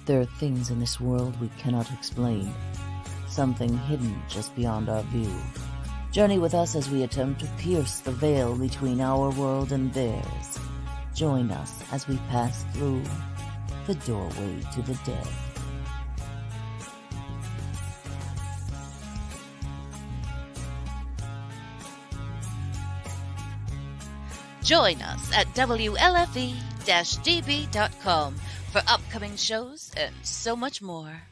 There are things in this world we cannot explain, something hidden just beyond our view. Journey with us as we attempt to pierce the veil between our world and theirs. Join us as we pass through the doorway to the dead. Join us at WLFE-DB.com for upcoming shows and so much more.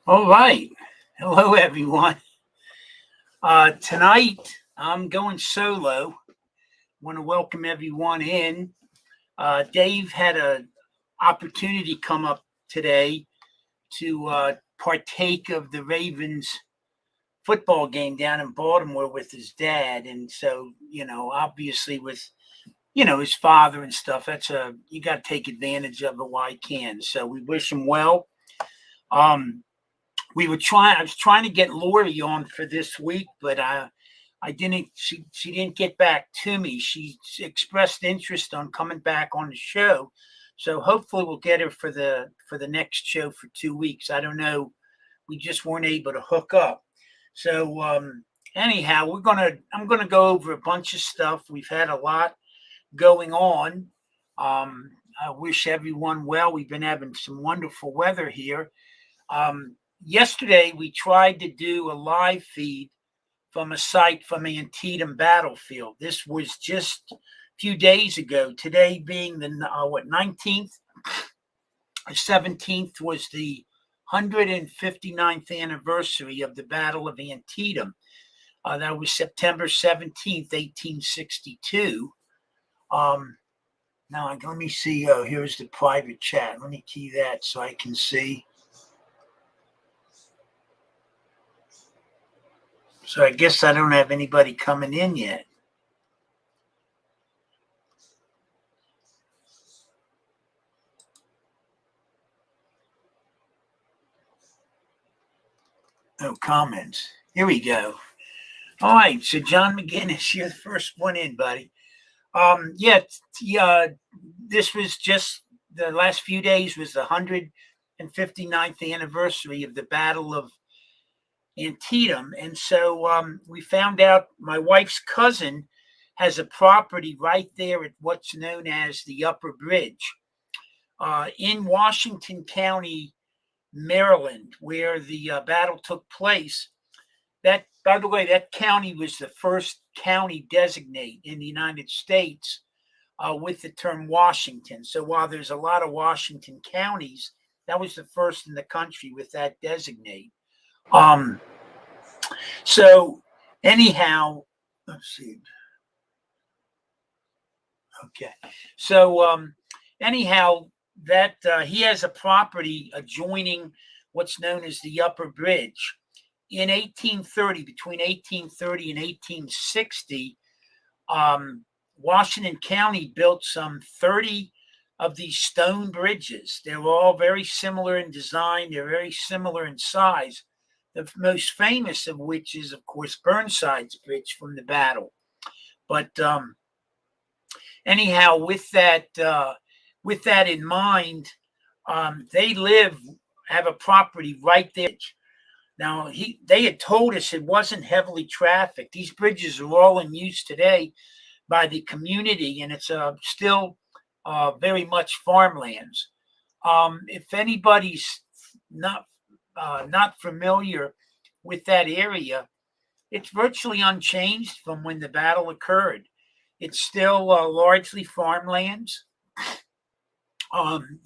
All right. Hello, everyone. Tonight, I'm going solo. Want to welcome everyone in. Dave had an opportunity come up today to partake of the Ravens football game down in Baltimore with his dad. And so, obviously with, his father and stuff, you got to take advantage of it while you can. So we wish him well. I was trying to get Lori on for this week, but she didn't get back to me. She expressed interest on coming back on the show. So hopefully we'll get her for the next show for 2 weeks. I don't know. We just weren't able to hook up. So anyhow, I'm gonna go over a bunch of stuff. We've had a lot going on. I wish everyone well. We've been having some wonderful weather here. Yesterday we tried to do a live feed from a site from Antietam battlefield. This was just few days ago. Today being the 19th or 17th was the 159th anniversary of the Battle of Antietam. That was September 17th, 1862. Now let me see. Oh, here's the private chat. Let me key that so I can see. So I guess I don't have anybody coming in yet. No comments. Here we go. All right. So John McGinnis, you're the first one in, buddy. This was just the last few days was the 159th anniversary of the Battle of Antietam. And so we found out my wife's cousin has a property right there at what's known as the Upper Bridge in Washington County, Maryland, where the battle took place. That, by the way, that county was the first county designate in the United States with the term Washington. So while there's a lot of Washington counties, that was the first in the country with that designate. So anyhow, let's see. Okay. So anyhow, that he has a property adjoining what's known as the Upper Bridge. In 1830, between 1830 and 1860, Washington County built some 30 of these stone bridges. They were all very similar in design. They're very similar in size. The most famous of which is, of course, Burnside's Bridge from the battle. But anyhow, with that in mind, they have a property right there. Now, they had told us it wasn't heavily trafficked. These bridges are all in use today by the community, and it's still very much farmlands. If anybody's not familiar with that area, it's virtually unchanged from when the battle occurred. It's still largely farmlands.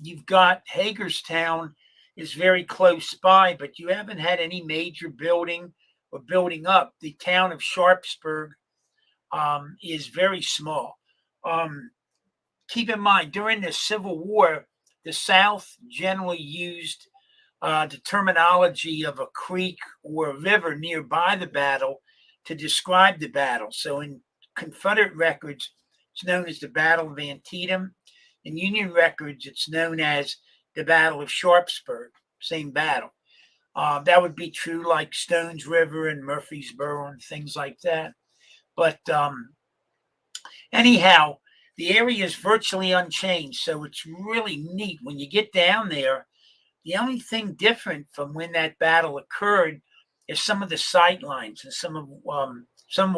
You've got Hagerstown is very close by, but you haven't had any major building or building up. The town of Sharpsburg is very small. Keep in mind, during the Civil War, the South generally used the terminology of a creek or a river nearby the battle to describe the battle. So in Confederate records, it's known as the Battle of Antietam. In Union records, it's known as the Battle of Sharpsburg, same battle. That would be true like Stones River and Murfreesboro and things like that. But Anyhow, the area is virtually unchanged, so it's really neat when you get down there. The only thing different from when that battle occurred is some of the sight lines and some of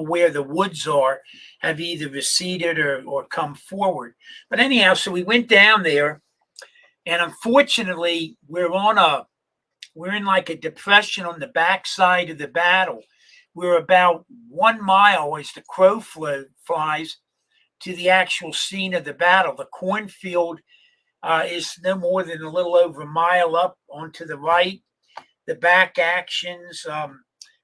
where the woods are have either receded or come forward. But anyhow, so we went down there, and unfortunately, we're in like a depression on the backside of the battle. We're about 1 mile as the crow flies to the actual scene of the battle. The cornfield is no more than a little over a mile up onto the right. The back actions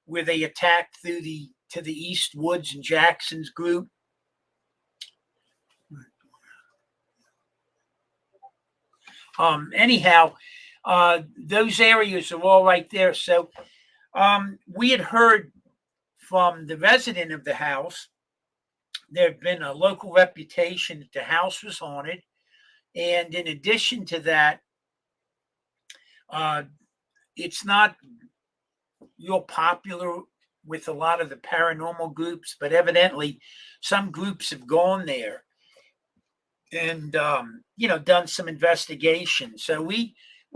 where they attacked to the east woods and Jackson's group. Anyhow, those areas are all right there. So we had heard from the resident of the house. There had been a local reputation that the house was haunted. And in addition to that, it's not real popular with a lot of the paranormal groups, but evidently some groups have gone there and done some investigation. So we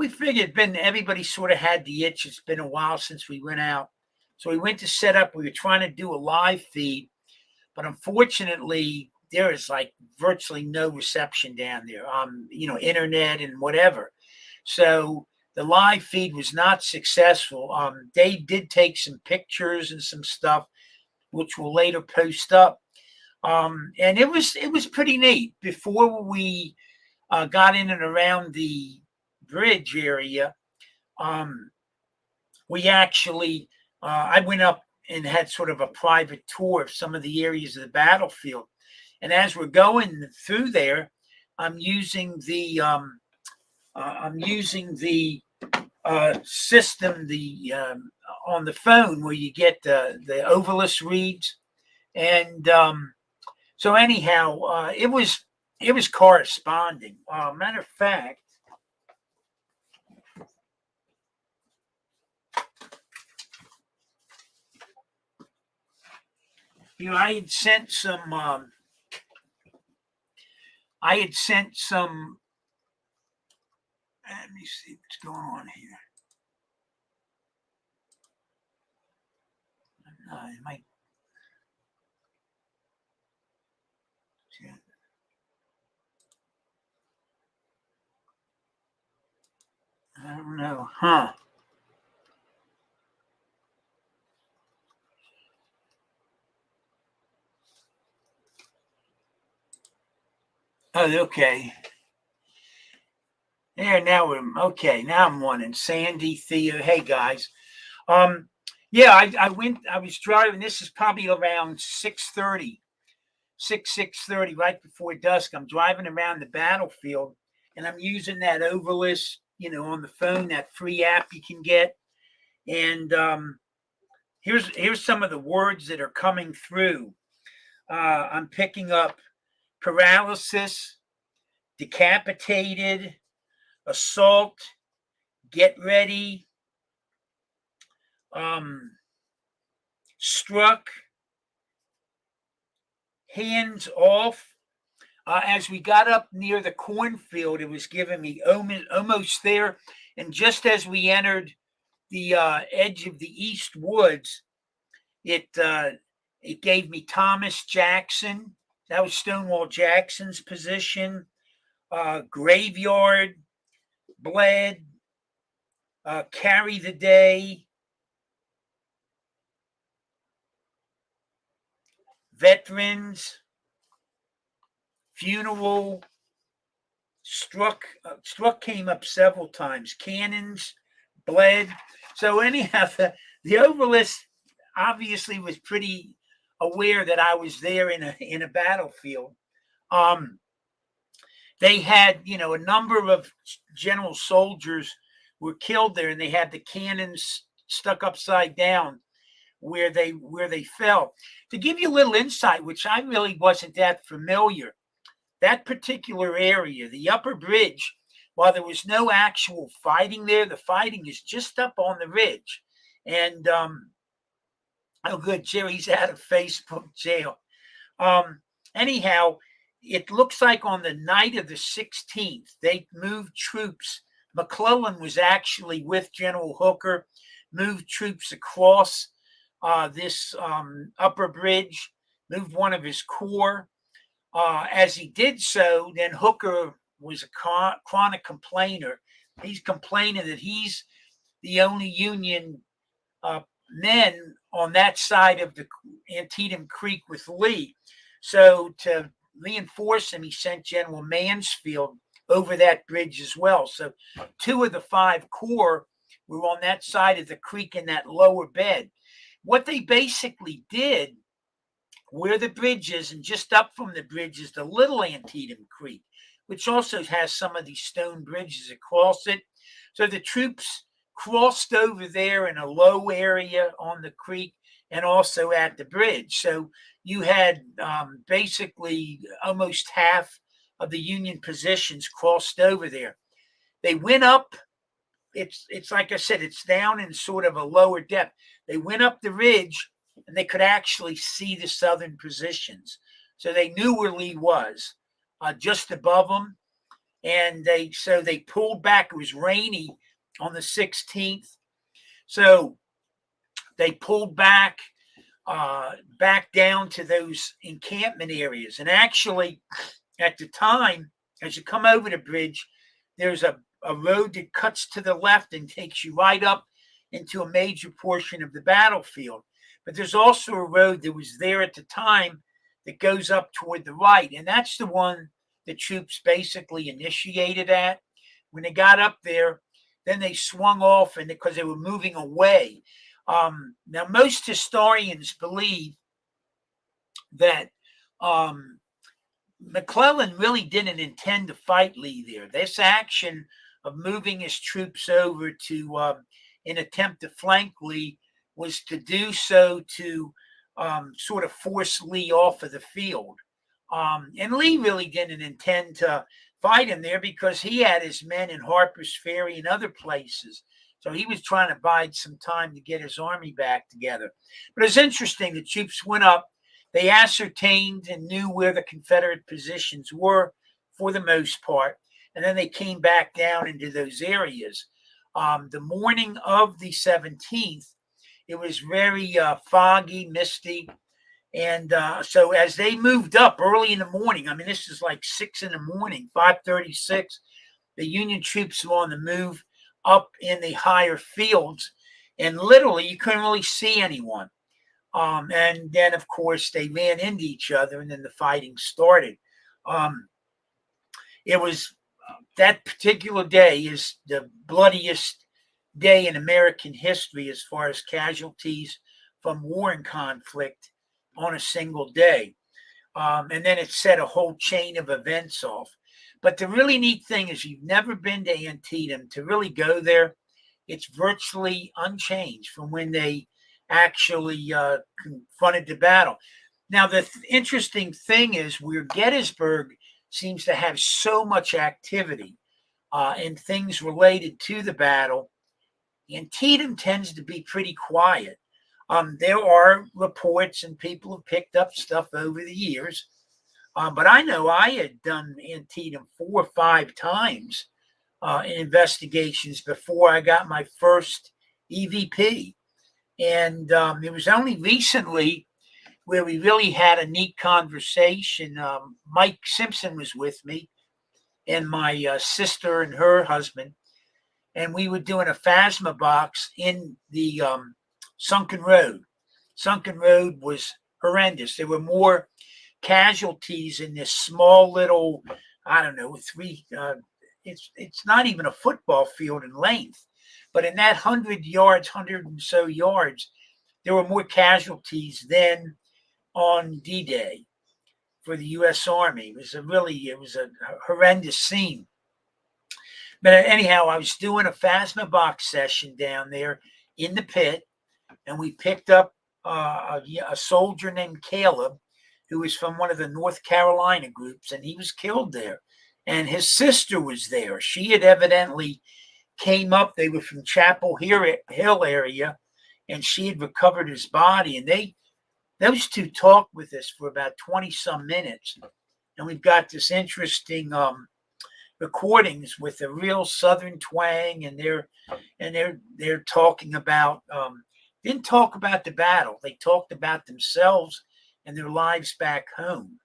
figured everybody sort of had the itch. It's been a while since we went out. So we went to set up. We were trying to do a live feed, but unfortunately there is like virtually no reception down there, internet and whatever. So the live feed was not successful. Dave did take some pictures and some stuff, which we'll later post up. And it was pretty neat. Before we got in and around the bridge area, we actually, I went up and had sort of a private tour of some of the areas of the battlefield. And as we're going through there, I'm using the system on the phone where you get the Ovilus reads, and so anyhow, it was corresponding. Matter of fact, I had sent some. Let me see what's going on here. It might. I don't know, huh? Oh, okay. There, now we're okay. Now I'm wanting Sandy, Theo. Hey guys. Yeah, I was driving. This is probably around 6:30, 6:30, right before dusk. I'm driving around the battlefield, and I'm using that Ovilus, on the phone, that free app you can get. And here's some of the words that are coming through. I'm picking up paralysis, decapitated, assault, get ready, struck, hands off. As we got up near the cornfield, it was giving me almost there. And just as we entered the edge of the east woods, it gave me Thomas Jackson. That was Stonewall Jackson's position. Graveyard, bled, carry the day, veterans, funeral, struck came up several times, cannons, bled. So anyhow, the Ovilus obviously was pretty aware that I was there in a battlefield. They had, a number of general soldiers were killed there, and they had the cannons stuck upside down where they fell. To give you a little insight, which I really wasn't that familiar, that particular area, the upper bridge, while there was no actual fighting there, the fighting is just up on the ridge. And oh, good, Jerry's out of Facebook jail. anyhow, it looks like on the night of the 16th, they moved troops. McClellan was actually with General Hooker, moved troops across this upper bridge, moved one of his corps. As he did so, then Hooker was a chronic complainer. He's complaining that he's the only Union men on that side of the Antietam Creek with Lee. So to reinforce him, he sent General Mansfield over that bridge as well. So 2 of the 5 corps were on that side of the creek in that lower bed. What they basically did, where the bridge is, and just up from the bridge is the Little Antietam Creek, which also has some of these stone bridges across it. So the troops crossed over there in a low area on the creek and also at the bridge. So you had basically almost half of the Union positions crossed over there. They went up. It's like I said, it's down in sort of a lower depth. They went up the ridge and they could actually see the southern positions. So they knew where Lee was, just above them. And they pulled back. It was rainy on the 16th. So they pulled back down to those encampment areas. And actually, at the time, as you come over the bridge, there's a road that cuts to the left and takes you right up into a major portion of the battlefield. But there's also a road that was there at the time that goes up toward the right. And that's the one the troops basically initiated at. When they got up there, then they swung off, and because they were moving away. Now, most historians believe that McClellan really didn't intend to fight Lee there. This action of moving his troops over to an attempt to flank Lee was to do so to sort of force Lee off of the field. And Lee really didn't intend to fight him there because he had his men in Harper's Ferry and other places. So he was trying to bide some time to get his army back together. But it's interesting, the troops went up. They ascertained and knew where the Confederate positions were for the most part. And then they came back down into those areas. The morning of the 17th, it was very foggy, misty. And so as they moved up early in the morning, I mean, this is like 6 in the morning, 5:36, the Union troops were on the move up in the higher fields. And literally, you couldn't really see anyone. And then, of course, they ran into each other, and then the fighting started. It was that particular day is the bloodiest day in American history as far as casualties from war and conflict on a single day. And then it set a whole chain of events off. But the really neat thing is, you've never been to Antietam, to really go there, it's virtually unchanged from when they actually confronted the battle. Now, the interesting thing is, where Gettysburg seems to have so much activity and things related to the battle, Antietam tends to be pretty quiet. There are reports, and people have picked up stuff over the years. But I know I had done Antietam 4 or 5 times in investigations before I got my first EVP. And it was only recently where we really had a neat conversation. Mike Simpson was with me, and my sister and her husband. And we were doing a phasma box in the Sunken Road. Sunken Road was horrendous. There were more casualties in this small little, I don't know, it's not even a football field in length, but in that 100 yards, 100 and so yards, there were more casualties than on D-Day for the U.S. Army. It was a horrendous scene. But anyhow, I was doing a phasma box session down there in the pit, and we picked up a soldier named Caleb, who was from one of the North Carolina groups, and he was killed there. And his sister was there. She had evidently came up. They were from Chapel Hill area, and she had recovered his body. And they those two talked with us for about 20 some minutes. And we've got this interesting recordings with a real Southern twang, and they're talking about didn't talk about the battle. They talked about themselves and their lives back home.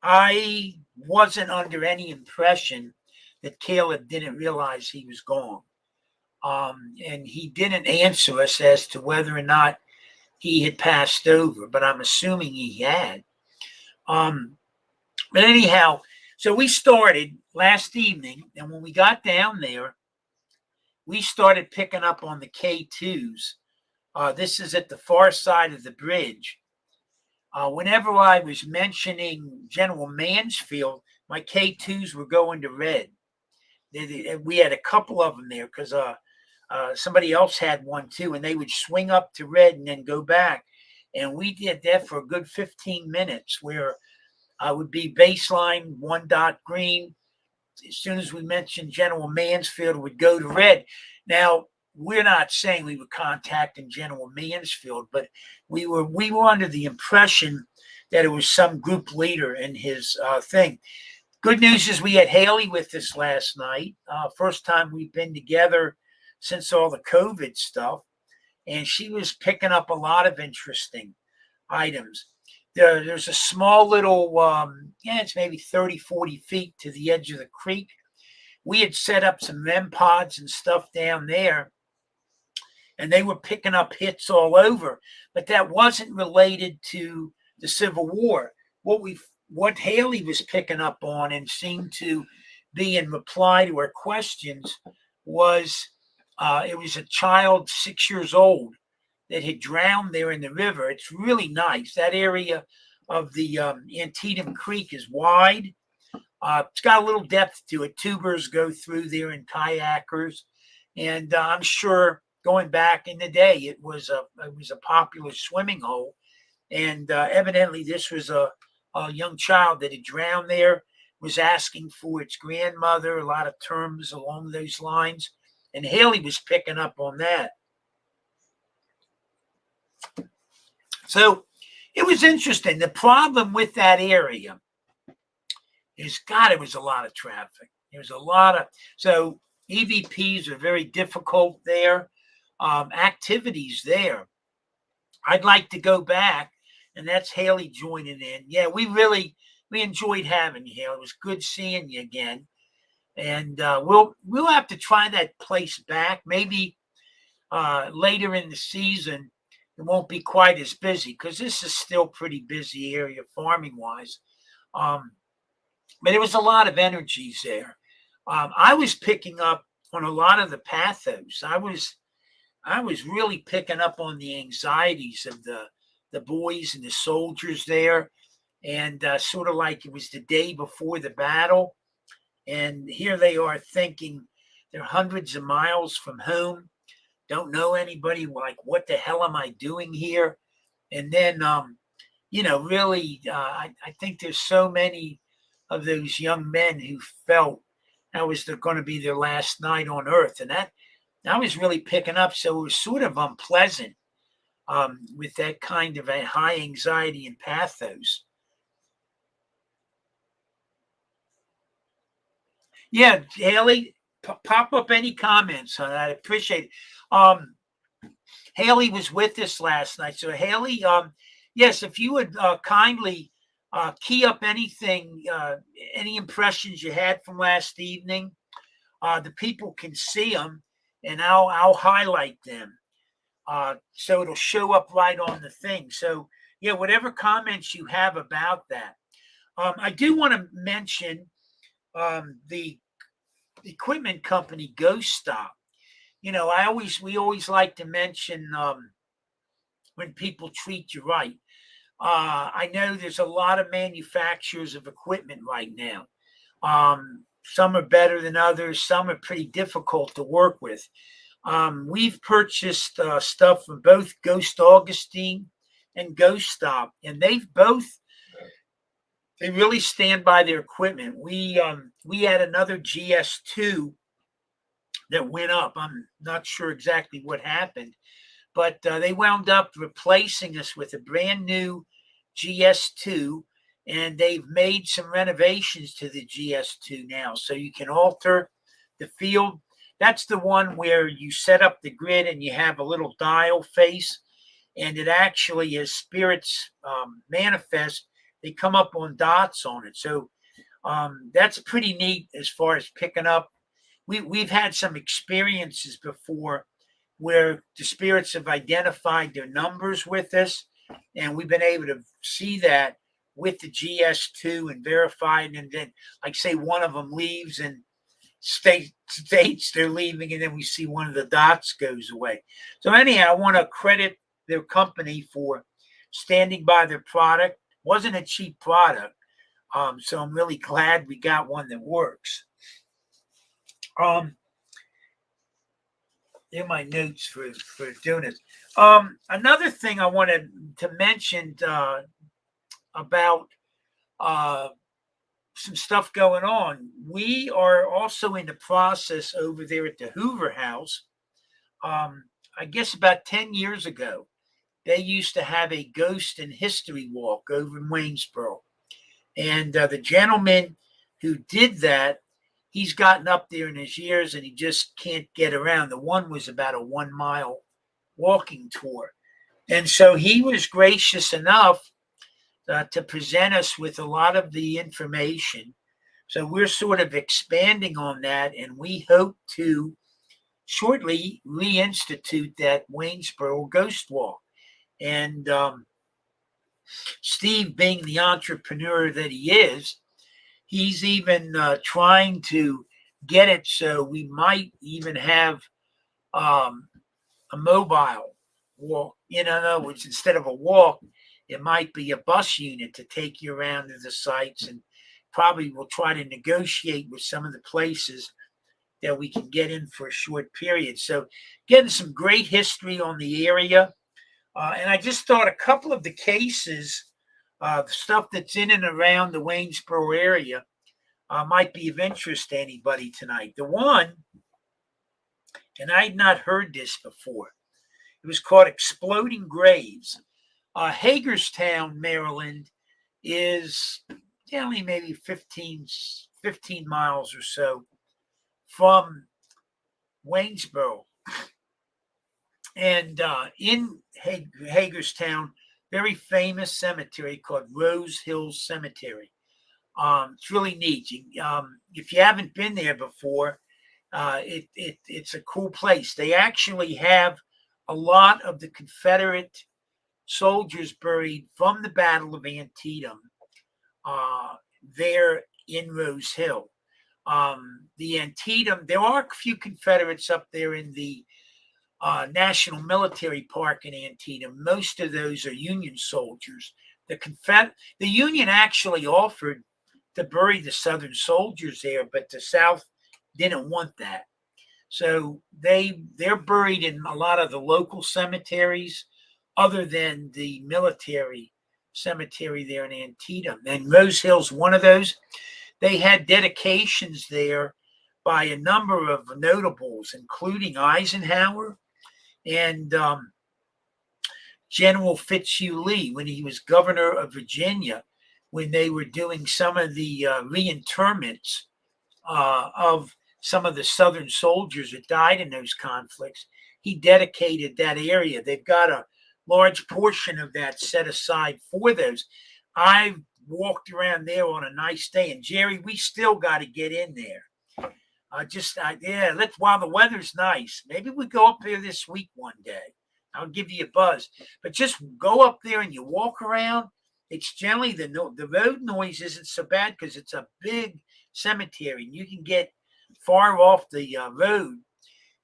I wasn't under any impression that Caleb didn't realize he was gone. And he didn't answer us as to whether or not he had passed over, but I'm assuming he had. But anyhow, so we started last evening, and when we got down there, we started picking up on the K2s. This is at the far side of the bridge. Whenever I was mentioning General Mansfield, my K2s were going to red. We had a couple of them there because somebody else had one too, and they would swing up to red and then go back. And we did that for a good 15 minutes where I would be baseline, 1 dot green. As soon as we mentioned General Mansfield, it would go to red. Now, we're not saying we were contacting General Mansfield, but we were under the impression that it was some group leader in his thing. Good news is we had Haley with us last night. First time we've been together since all the COVID stuff. And she was picking up a lot of interesting items. There's a small little, it's maybe 30, 40 feet to the edge of the creek. We had set up some REM pods and stuff down there, and they were picking up hits all over. But that wasn't related to the Civil War. What Haley was picking up on and seemed to be in reply to her questions was it was a child 6 years old that had drowned there in the river. It's really nice. That area of the Antietam Creek is wide. It's got a little depth to it. Tubers go through there and kayakers. And I'm sure going back in the day, it was a popular swimming hole. And evidently this was a young child that had drowned there, was asking for its grandmother, a lot of terms along those lines. And Haley was picking up on that. So it was interesting. The problem with that area is, God, it was a lot of traffic. There's a lot of, so EVPs are very difficult there. Activities there. I'd like to go back, and that's Haley joining in. Yeah, we enjoyed having you, Haley. It was good seeing you again. And we'll have to try that place back. Maybe later in the season, it won't be quite as busy because this is still pretty busy area farming wise. But there was a lot of energies there. I was picking up on a lot of the pathos. I was really picking up on the anxieties of the boys and the soldiers there, and sort of like it was the day before the battle. And here they are thinking they're hundreds of miles from home, don't know anybody, like, what the hell am I doing here? And then, really, I think there's so many of those young men who felt that was going to be their last night on earth. And that was really picking up. So it was sort of unpleasant with that kind of a high anxiety and pathos. Yeah, Haley, pop up any comments on that. I appreciate it. Haley was with us last night. So Haley, yes, if you would kindly key up anything, any impressions you had from last evening, the people can see them, and I'll highlight them. So it'll show up right on the thing. So yeah, whatever comments you have about that. I do want to mention the equipment company Ghost Stop. We always like to mention when people treat you right. I know there's a lot of manufacturers of equipment right now. Some are better than others. Some are pretty difficult to work with. We've purchased stuff from both Ghost Augustine and Ghost Stop, and they really stand by their equipment. We had another GS2 that went up. I'm not sure exactly what happened, but they wound up replacing us with a brand new GS2, and they've made some renovations to the GS2 now, so you can alter the field. That's the one where you set up the grid and you have a little dial face, and it actually, as spirits manifest, they come up on dots on it. So that's pretty neat as far as picking up. We've had some experiences before where the spirits have identified their numbers with us, and we've been able to see that with the GS2 and verify it. And then, like, say one of them leaves and states they're leaving, and then we see one of the dots goes away. So anyhow, I want to credit their company for standing by their product. Wasn't a cheap product, so I'm really glad we got one that works. In my notes for doing this. Another thing I wanted to mention about some stuff going on. We are also in the process over there at the Hoover House. I guess about 10 years ago, they used to have a ghost and history walk over in Waynesboro. And the gentleman who did that, he's gotten up there in his years and he just can't get around. The one was about a 1 mile walking tour. And so he was gracious enough to present us with a lot of the information. So we're sort of expanding on that, and we hope to shortly reinstitute that Waynesboro Ghost Walk. And Steve, being the entrepreneur that he is, he's even trying to get it so we might even have a mobile walk. In other words, instead of a walk, it might be a bus unit to take you around to the sites, and probably we'll try to negotiate with some of the places that we can get in for a short period. So getting some great history on the area. And I just thought a couple of the cases, stuff that's in and around the Waynesboro area, might be of interest to anybody tonight. The one, and I had not heard this before, it was called Exploding Graves. Hagerstown, Maryland is only maybe 15 miles or so from Waynesboro. And in Hagerstown, very famous cemetery called Rose Hills Cemetery. It's really neat. If you haven't been there before, it's a cool place. They actually have a lot of the Confederate soldiers buried from the Battle of Antietam there in Rose Hill. The Antietam, there are a few Confederates up there in the National Military Park in Antietam. Most of those are Union soldiers. The Union actually offered to bury the Southern soldiers there, but the South didn't want that. So they're buried in a lot of the local cemeteries other than the military cemetery there in Antietam. And Rose Hill's one of those. They had dedications there by a number of notables, including Eisenhower and General Fitzhugh Lee when he was governor of Virginia, when they were doing some of the reinterments of some of the Southern soldiers that died in those conflicts. He dedicated that area. They've got a large portion of that set aside for those. I've walked around there on a nice day, and Jerry, we still got to get in there. While the weather's nice, maybe we go up there this week one day. I'll give you a buzz, but just go up there and you walk around. It's generally the road noise isn't so bad because it's a big cemetery and you can get far off the road.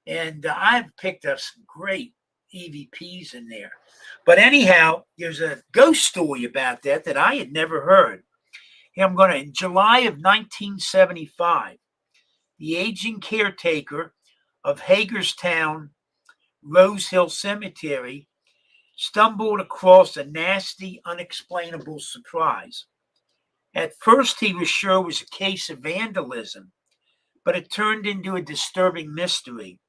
And I've picked up some great EVPs in there. But anyhow, there's a ghost story about that I had never heard. In July of 1975, the aging caretaker of Hagerstown Rose Hill Cemetery stumbled across a nasty, unexplainable surprise. At first, he was sure it was a case of vandalism, but it turned into a disturbing mystery.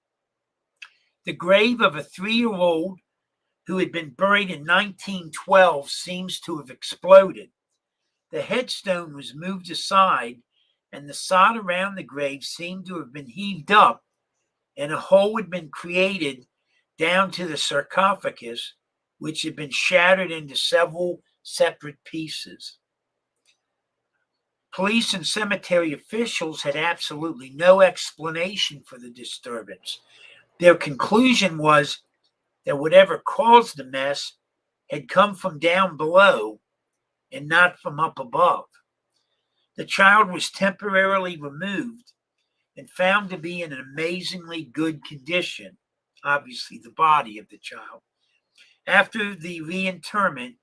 The grave of a 3-year-old who had been buried in 1912, seems to have exploded. The headstone was moved aside, and the sod around the grave seemed to have been heaved up, and a hole had been created down to the sarcophagus, which had been shattered into several separate pieces. Police and cemetery officials had absolutely no explanation for the disturbance. Their conclusion was that whatever caused the mess had come from down below and not from up above. The child was temporarily removed and found to be in an amazingly good condition, obviously the body of the child. After the reinterment,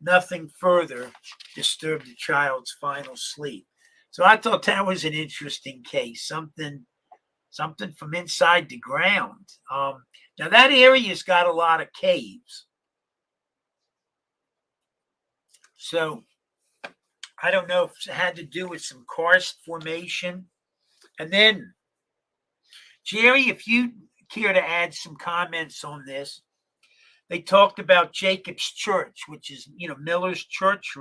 nothing further disturbed the child's final sleep. So I thought that was an interesting case, something from inside the ground. Now that area's got a lot of caves. So I don't know if it had to do with some karst formation. And then, Jerry, if you care to add some comments on this, they talked about Jacob's Church, which is, Miller's Church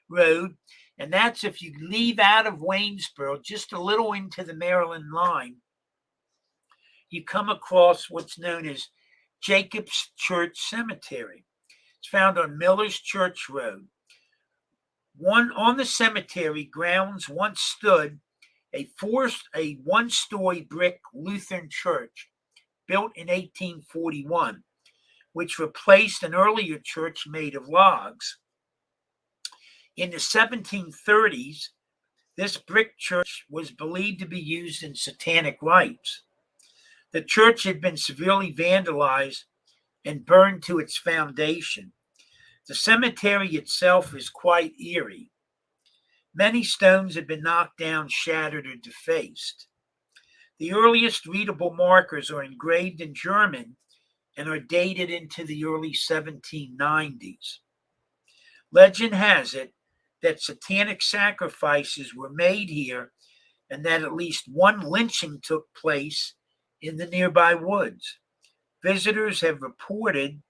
Road. And that's if you leave out of Waynesboro, just a little into the Maryland line, you come across what's known as Jacob's Church Cemetery. It's found on Miller's Church Road. On the cemetery grounds once stood a one-story brick Lutheran church built in 1841, which replaced an earlier church made of logs. In the 1730s, this brick church was believed to be used in satanic rites. The church had been severely vandalized and burned to its foundation. The cemetery itself is quite eerie. Many stones had been knocked down, shattered, or defaced. The earliest readable markers are engraved in German and are dated into the early 1790s. Legend has it that satanic sacrifices were made here and that at least one lynching took place in the nearby woods. Visitors have reported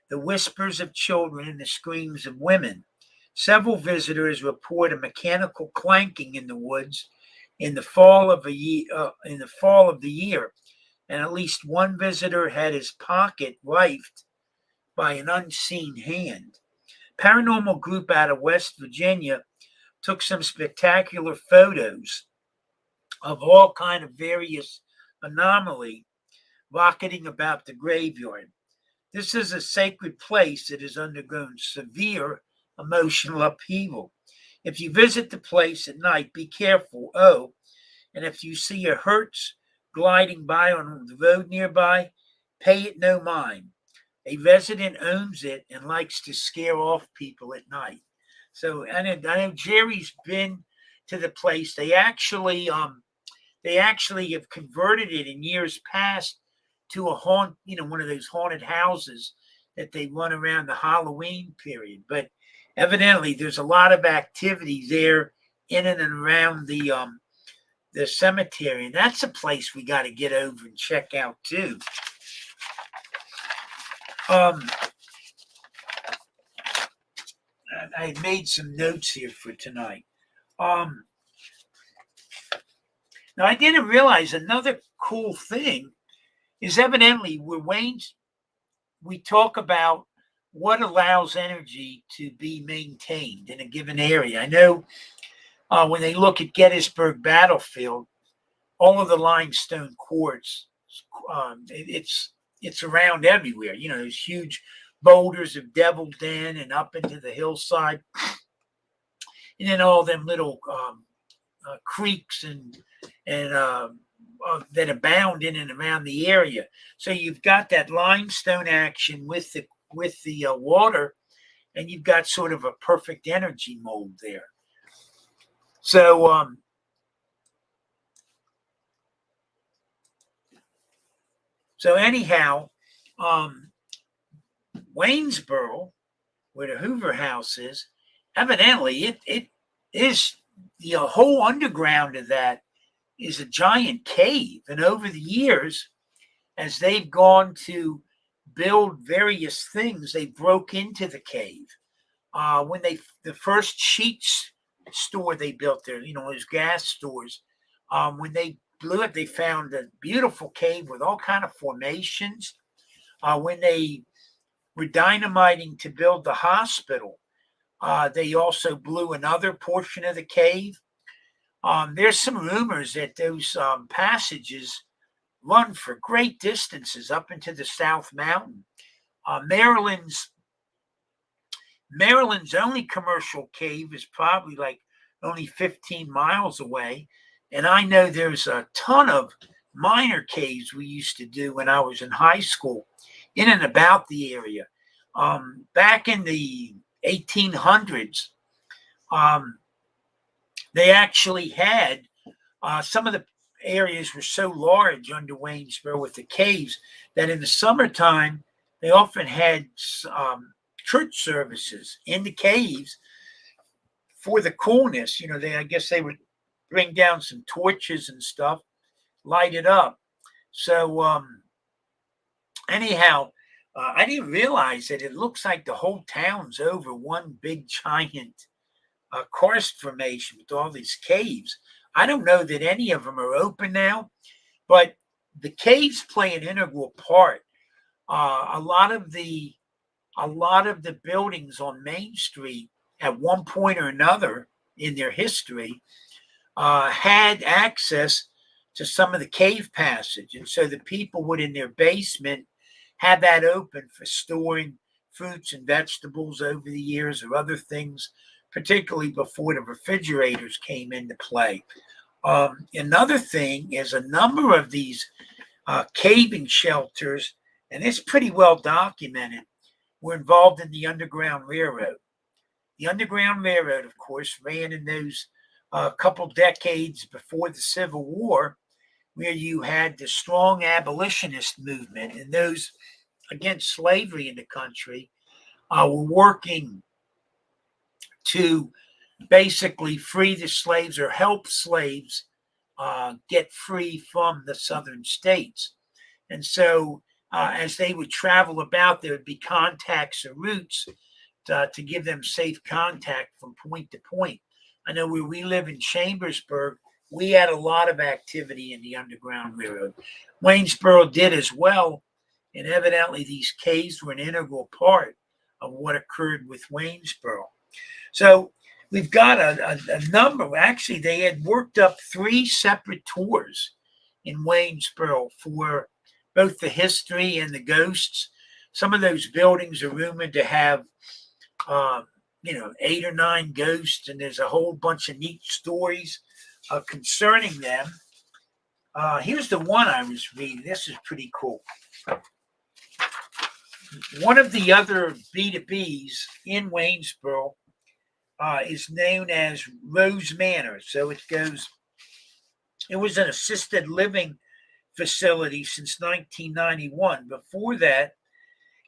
the whispers of children and the screams of women. Several visitors report a mechanical clanking in the woods in the fall of the year, and at least one visitor had his pocket rifled by an unseen hand. Paranormal group out of West Virginia took some spectacular photos of all kind of various anomaly rocketing about the graveyard. This is a sacred place that has undergone severe emotional upheaval. If you visit the place at night, be careful. And if you see a hearse gliding by on the road nearby, pay it no mind. A resident owns it and likes to scare off people at night. So I know Jerry's been to the place. They actually have converted it in years past to a one of those haunted houses that they run around the Halloween period. But evidently, there's a lot of activity there in and around the cemetery, and that's a place we got to get over and check out too. I made some notes here for tonight. Now, I didn't realize another cool thing is evidently we talk about what allows energy to be maintained in a given area. I know when they look at Gettysburg Battlefield, all of the limestone quartz, it's around everywhere. There's huge boulders of Devil Den and up into the hillside, and then all them little creeks and that abound in and around the area. So you've got that limestone action with the water, and you've got sort of a perfect energy mold there. So anyhow, Waynesboro, where the Hoover House is, evidently it is the whole underground of that is a giant cave. And over the years, as they've gone to build various things, they broke into the cave. When the first sheets store they built there, those gas stores, when they blew it, they found a beautiful cave with all kind of formations. When they were dynamiting to build the hospital, they also blew another portion of the cave. There's some rumors that those passages run for great distances up into the South Mountain. Maryland's only commercial cave is probably like only 15 miles away. And I know there's a ton of minor caves we used to do when I was in high school in and about the area. Back in the 1800s, they actually had some of the areas were so large under Waynesboro with the caves that in the summertime, they often had church services in the caves for the coolness. I guess they would bring down some torches and stuff, light it up. So anyhow, I didn't realize that it looks like the whole town's over one big giant karst formation with all these caves. I don't know that any of them are open now, but the caves play an integral part. A lot of the buildings on Main Street at one point or another in their history had access to some of the cave passage. And so the people would in their basement have that open for storing fruits and vegetables over the years or other things, particularly before the refrigerators came into play. Another thing is a number of these caving shelters, and it's pretty well documented, were involved in the Underground Railroad. The Underground Railroad, of course, ran in those couple decades before the Civil War, where you had the strong abolitionist movement and those against slavery in the country were working to basically free the slaves or help slaves get free from the southern states. And so as they would travel about, there would be contacts or routes to give them safe contact from point to point. I know where we live in Chambersburg, we had a lot of activity in the Underground Railroad. Waynesboro did as well, and evidently these caves were an integral part of what occurred with Waynesboro. So we've got a number. Actually, they had worked up 3 separate tours in Waynesboro for both the history and the ghosts. Some of those buildings are rumored to have 8 or 9 ghosts, and there's a whole bunch of neat stories concerning them. Here's the one I was reading. This is pretty cool. One of the other B2Bs in Waynesboro is known as Rose Manor. So it was an assisted living facility since 1991. Before that,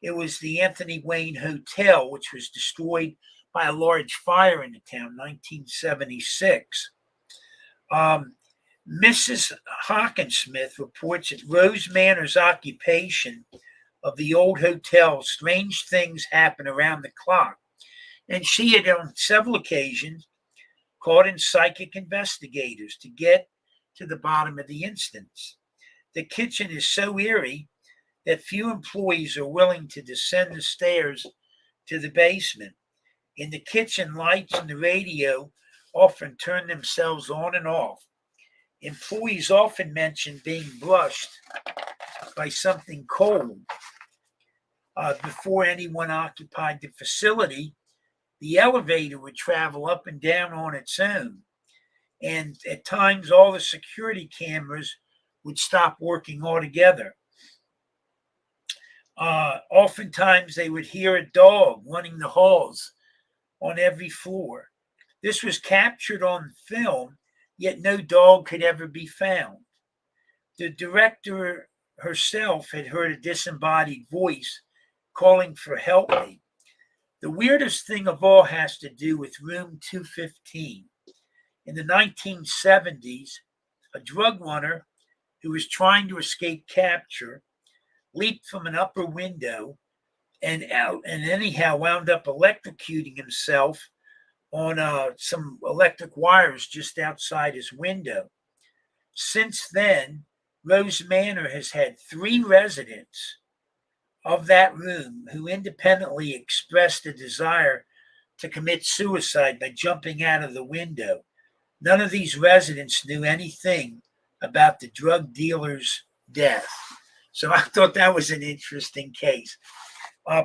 it was the Anthony Wayne Hotel, which was destroyed by a large fire in the town, 1976. Mrs. Hockensmith reports that Rose Manor's occupation of the old hotel, strange things happen around the clock. And she had on several occasions called in psychic investigators to get to the bottom of the incidents. The kitchen is so eerie that few employees are willing to descend the stairs to the basement. In the kitchen, lights and the radio often turn themselves on and off. Employees often mention being brushed by something cold. Before anyone occupied the facility, the elevator would travel up and down on its own. And at times, all the security cameras would stop working altogether. Oftentimes, they would hear a dog running the halls on every floor. This was captured on film, yet no dog could ever be found. The director herself had heard a disembodied voice calling for help me. The weirdest thing of all has to do with room 215. In the 1970s, a drug runner who was trying to escape capture leaped from an upper window and anyhow wound up electrocuting himself on some electric wires just outside his window. Since then, Rose Manor has had 3 residents of that room who independently expressed a desire to commit suicide by jumping out of the window. None of these residents knew anything about the drug dealer's death. So I thought that was an interesting case.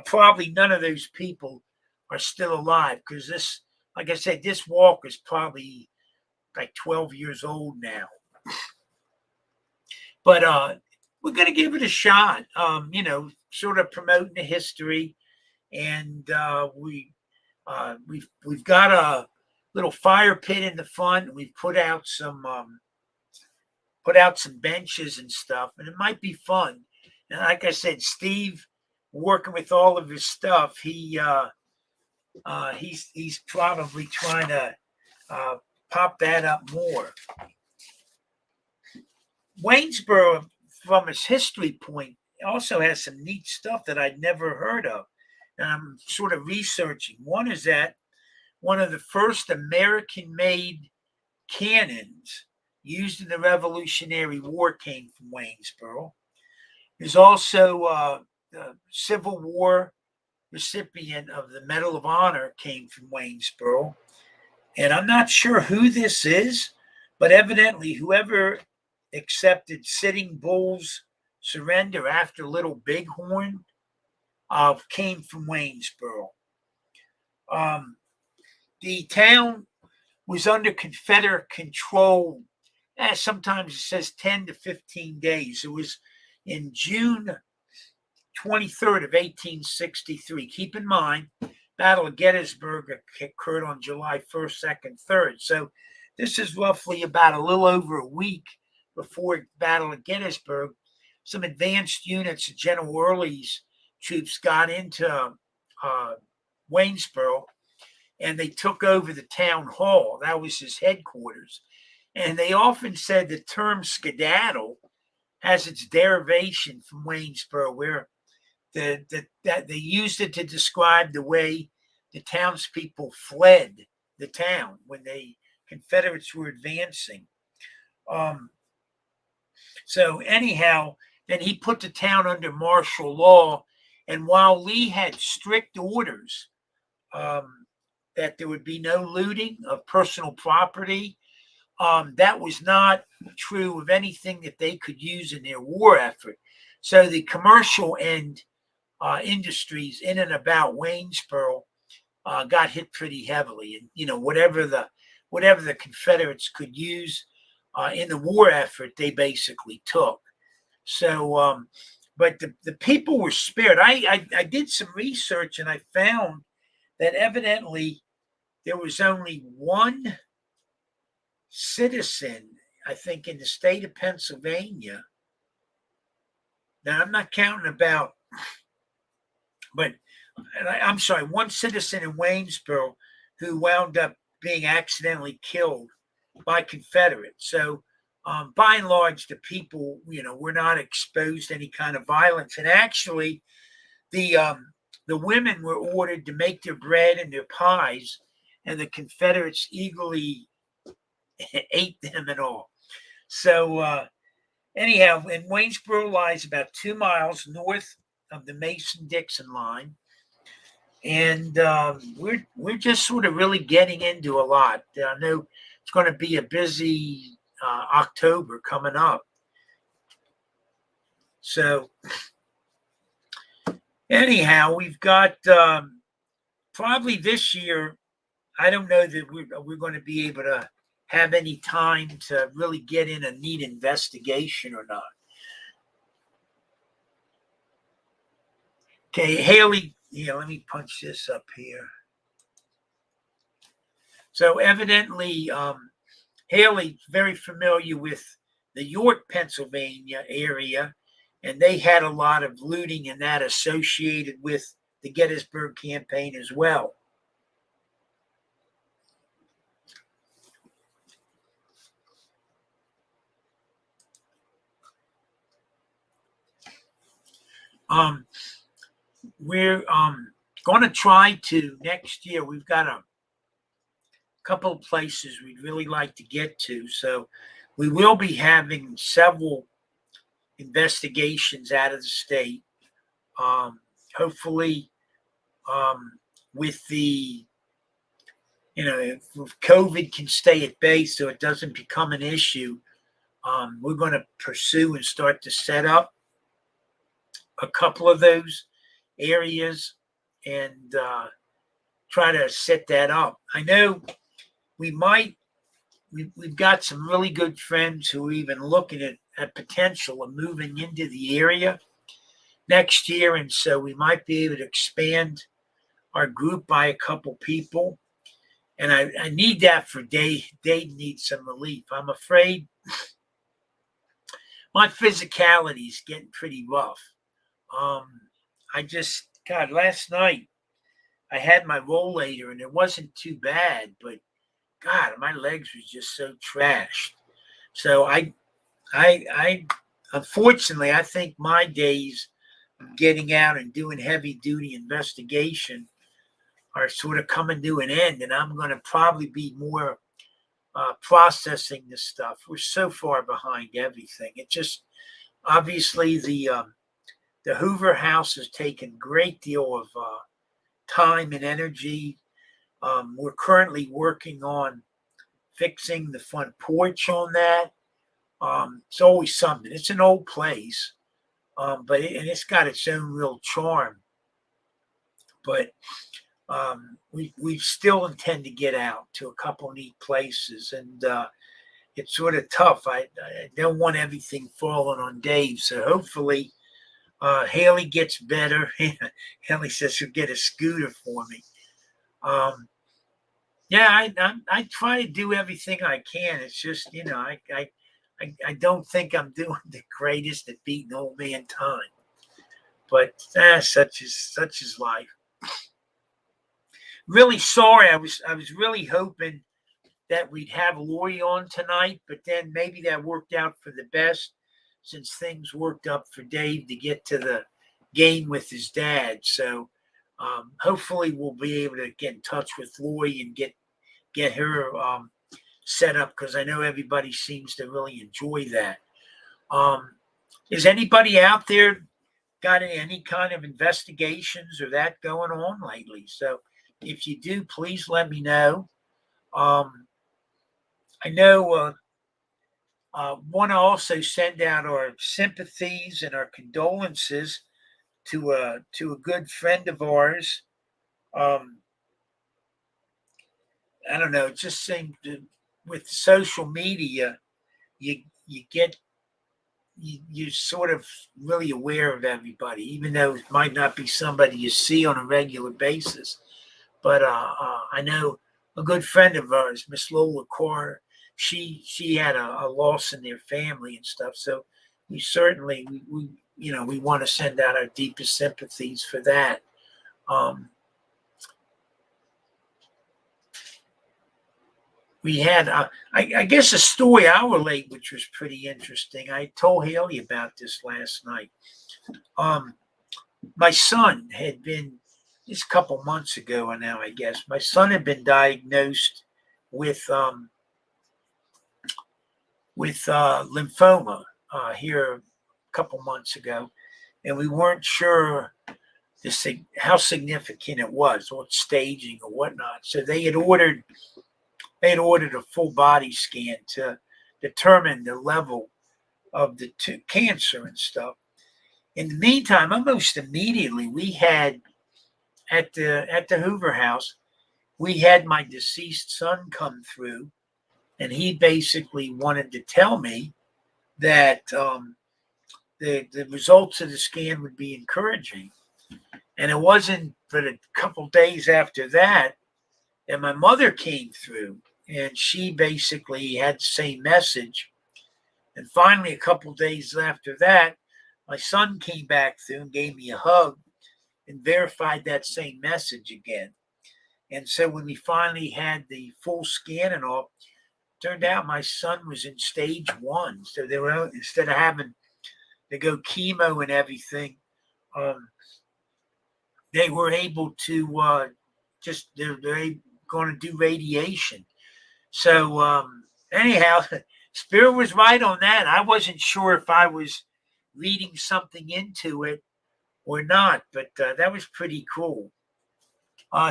Probably none of those people are still alive because this, like I said, this walk is probably like 12 years old now. But we're going to give it a shot, sort of promoting the history. And we've got a little fire pit in the front. We've put out some benches and stuff, and it might be fun. And like I said, Steve, working with all of his stuff, he's probably trying to pop that up more. Waynesboro, from its history point, also has some neat stuff that I'd never heard of. And I'm sort of researching. One is that one of the first American-made cannons used in the Revolutionary War came from Waynesboro. There's also the Civil War recipient of the Medal of Honor came from Waynesboro. And I'm not sure who this is, but evidently whoever accepted Sitting Bull's surrender after Little Bighorn came from Waynesboro. The town was under Confederate control. Sometimes it says 10 to 15 days. It was in June 23rd of 1863. Keep in mind, Battle of Gettysburg occurred on July 1st, 2nd, 3rd. So this is roughly about a little over a week before Battle of Gettysburg. Some advanced units of General Early's troops got into Waynesboro, and they took over the town hall. That was his headquarters. And they often said the term skedaddle has its derivation from Waynesboro, where that they used it to describe the way the townspeople fled the town when the Confederates were advancing. So anyhow, then he put the town under martial law. And while Lee had strict orders that there would be no looting of personal property, that was not true of anything that they could use in their war effort. So the commercial and industries in and about Waynesboro got hit pretty heavily, and whatever the Confederates could use in the war effort, they basically took. So, but the people were spared. I did some research and I found that evidently there was only one citizen, I think, in the state of Pennsylvania. Now I'm not counting about, but I'm sorry, one citizen in Waynesboro who wound up being accidentally killed by Confederates. So by and large, the people, were not exposed to any kind of violence. And actually, the women were ordered to make their bread and their pies, and the Confederates eagerly ate them and all. So anyhow, and Waynesboro lies about 2 miles north of the Mason-Dixon line. And we're just sort of really getting into a lot. I know it's going to be a busy October coming up. So anyhow, we've got probably this year, I don't know that we're going to be able to have any time to really get in a neat investigation or not. Okay, Haley, let me punch this up here. So evidently, Haley's very familiar with the York, Pennsylvania area, and they had a lot of looting and that associated with the Gettysburg campaign as well. Um, we're going to try to next year. We've got a couple of places we'd really like to get to. So we will be having several investigations out of the state. Um, Hopefully, um, with the if COVID can stay at bay so it doesn't become an issue, we're going to pursue and start to set up a couple of those areas and try to set that up. I know we might. We've got some really good friends who are even looking at potential of moving into the area next year, and so we might be able to expand our group by a couple people. And I need that for Dave. Dave needs some relief. I'm afraid my physicality is getting pretty rough. God, last night I had my rollator and it wasn't too bad, but God, my legs were just so trashed. So I unfortunately, I think my days of getting out and doing heavy duty investigation are sort of coming to an end, and I'm going to probably be more processing this stuff. We're so far behind everything. It just obviously the Hoover House has taken a great deal of time and energy. We're currently working on fixing the front porch on that. It's always something. It's an old place, but it's got its own real charm. But we still intend to get out to a couple neat places, and it's sort of tough. I don't want everything falling on Dave, so hopefully Haley gets better. Haley says she'll get a scooter for me. Yeah, I try to do everything I can. It's just I don't think I'm doing the greatest at beating old man time, but such is life. Really sorry. I was really hoping that we'd have Lori on tonight, but then maybe that worked out for the best since things worked up for Dave to get to the game with his dad. So hopefully we'll be able to get in touch with Lori and get her set up because I know everybody seems to really enjoy that. Is anybody out there got any kind of investigations or that going on lately? So if you do, please let me know. I know want to also send out our sympathies and our condolences to a good friend of ours. Um, I don't know. It just seemed with social media, you get you're sort of really aware of everybody, even though it might not be somebody you see on a regular basis. But I know a good friend of ours, Miss Lola Carr, she had a loss in their family and stuff. So we certainly we want to send out our deepest sympathies for that. We had I guess a story I'll relate, which was pretty interesting. I told Haley about this last night. My son had been this a couple months ago, and now I guess my son had been diagnosed with lymphoma here a couple months ago, and we weren't sure how significant it was, what staging or whatnot. So they had ordered a full body scan to determine the level of the cancer and stuff. In the meantime, almost immediately, we had at the Hoover House, we had my deceased son come through, and he basically wanted to tell me that the results of the scan would be encouraging. And it wasn't but a couple days after that that my mother came through, and she basically had the same message. And finally, a couple days after that, my son came back through and gave me a hug and verified that same message again. And so when we finally had the full scan and all, turned out my son was in stage 1. So they were, instead of having to go chemo and everything, they were able to they're going to do radiation. So anyhow, Spirit was right on that. I wasn't sure if I was reading something into it or not, but that was pretty cool.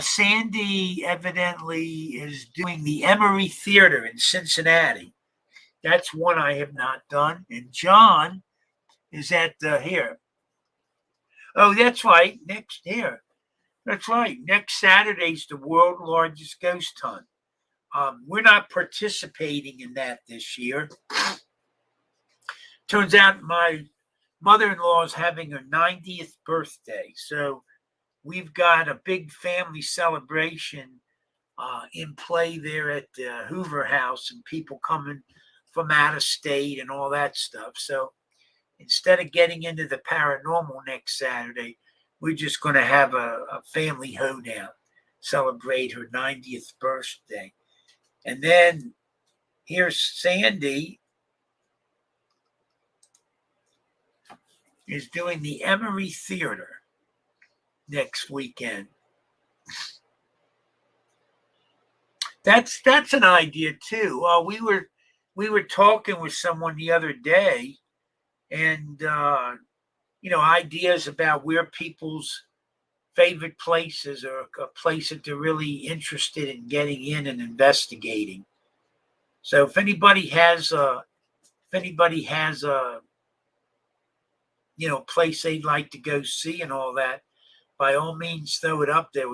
Sandy evidently is doing the Emory Theater in Cincinnati. That's one I have not done. And John is at here. Oh, that's right. Next here. That's right. Next Saturday's the world's largest ghost hunt. We're not participating in that this year. Turns out my mother-in-law is having her 90th birthday. So we've got a big family celebration in play there at the Hoover House, and people coming from out of state and all that stuff. So instead of getting into the paranormal next Saturday, we're just going to have a family hoedown, celebrate her 90th birthday. And then here's Sandy is doing the Emory Theater next weekend. That's an idea too. We were talking with someone the other day, and ideas about where people's favorite places or a place that they're really interested in getting in and investigating. So if anybody has a place they'd like to go see and all that, by all means throw it up there.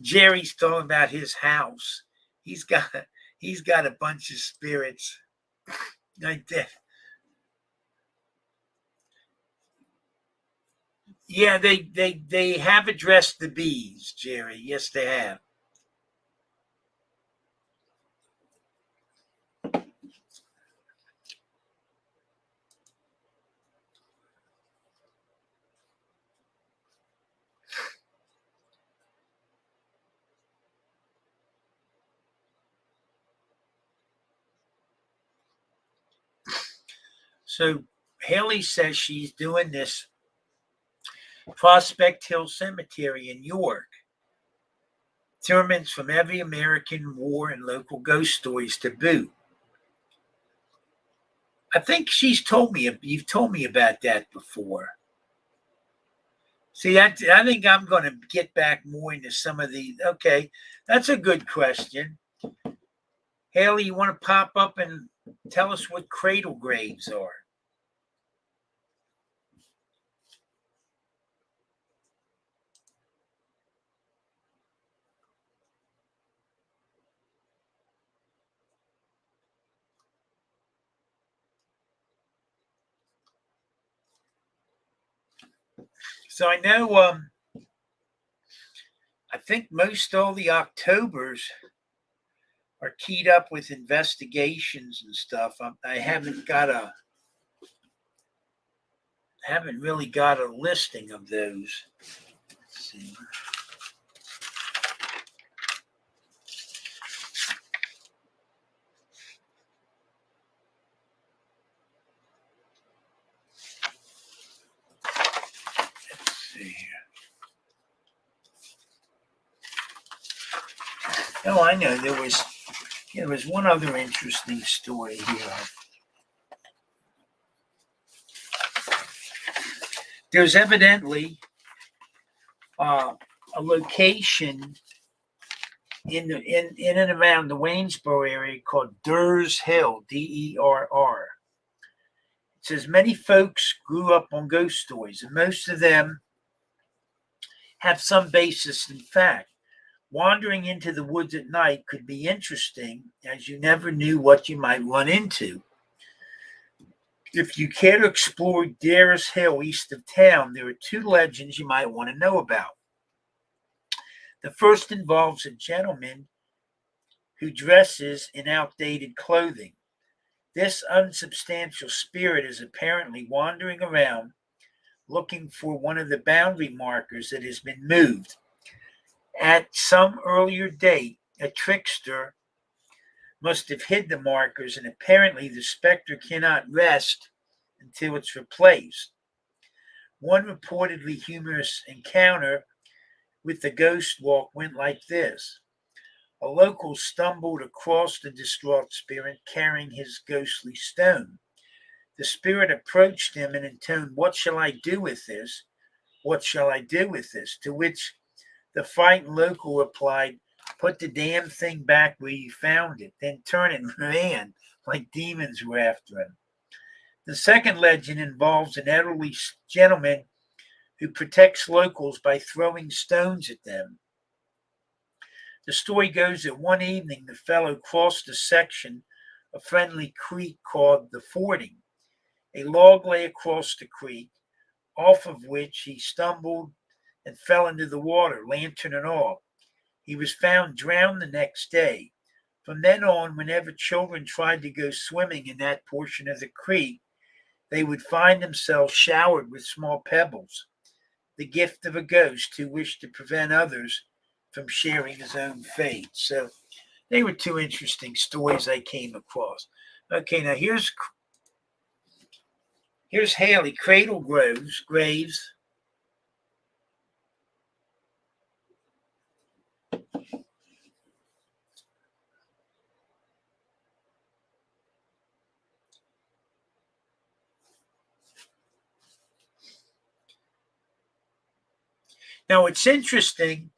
Jerry's talking about his house. He's got a bunch of spirits like that. Yeah, they have addressed the bees, Jerry. Yes, they have. So Haley says she's doing this Prospect Hill Cemetery in York. Tournaments from every American war and local ghost stories to boot. I think you've told me about that before. See, I think I'm going to get back more into some of the. Okay, that's a good question. Haley, you want to pop up and tell us what cradle graves are? So I know, I think most all the Octobers are keyed up with investigations and stuff. I haven't really got a listing of those. Let's see. Oh, I know. There was one other interesting story here. There's evidently a location in and around the Waynesboro area called Durr's Hill, Derr. It says many folks grew up on ghost stories, and most of them have some basis in fact. Wandering into the woods at night could be interesting, as you never knew what you might run into. If you care to explore Durr's Hill east of town, there are two legends you might want to know about. The first involves a gentleman who dresses in outdated clothing. This unsubstantial spirit is apparently wandering around looking for one of the boundary markers that has been moved. At some earlier date, a trickster must have hid the markers, and apparently the specter cannot rest until it's replaced. One reportedly humorous encounter with the ghost walk went like this. A local stumbled across the distraught spirit carrying his ghostly stone. The spirit approached him and intoned, "What shall I do with this? What shall I do with this?" To which the frightened local replied, "Put the damn thing back where you found it, then turn and ran like demons were after him." The second legend involves an elderly gentleman who protects locals by throwing stones at them. The story goes that one evening the fellow crossed a section of friendly creek called the Fording. A log lay across the creek, off of which he stumbled and fell into the water, lantern and all. He was found drowned the next day. From then on, whenever children tried to go swimming in that portion of the creek, they would find themselves showered with small pebbles, the gift of a ghost who wished to prevent others from sharing his own fate. So they were two interesting stories I came across. Okay, now here's Haley Cradle Graves. Now it's interesting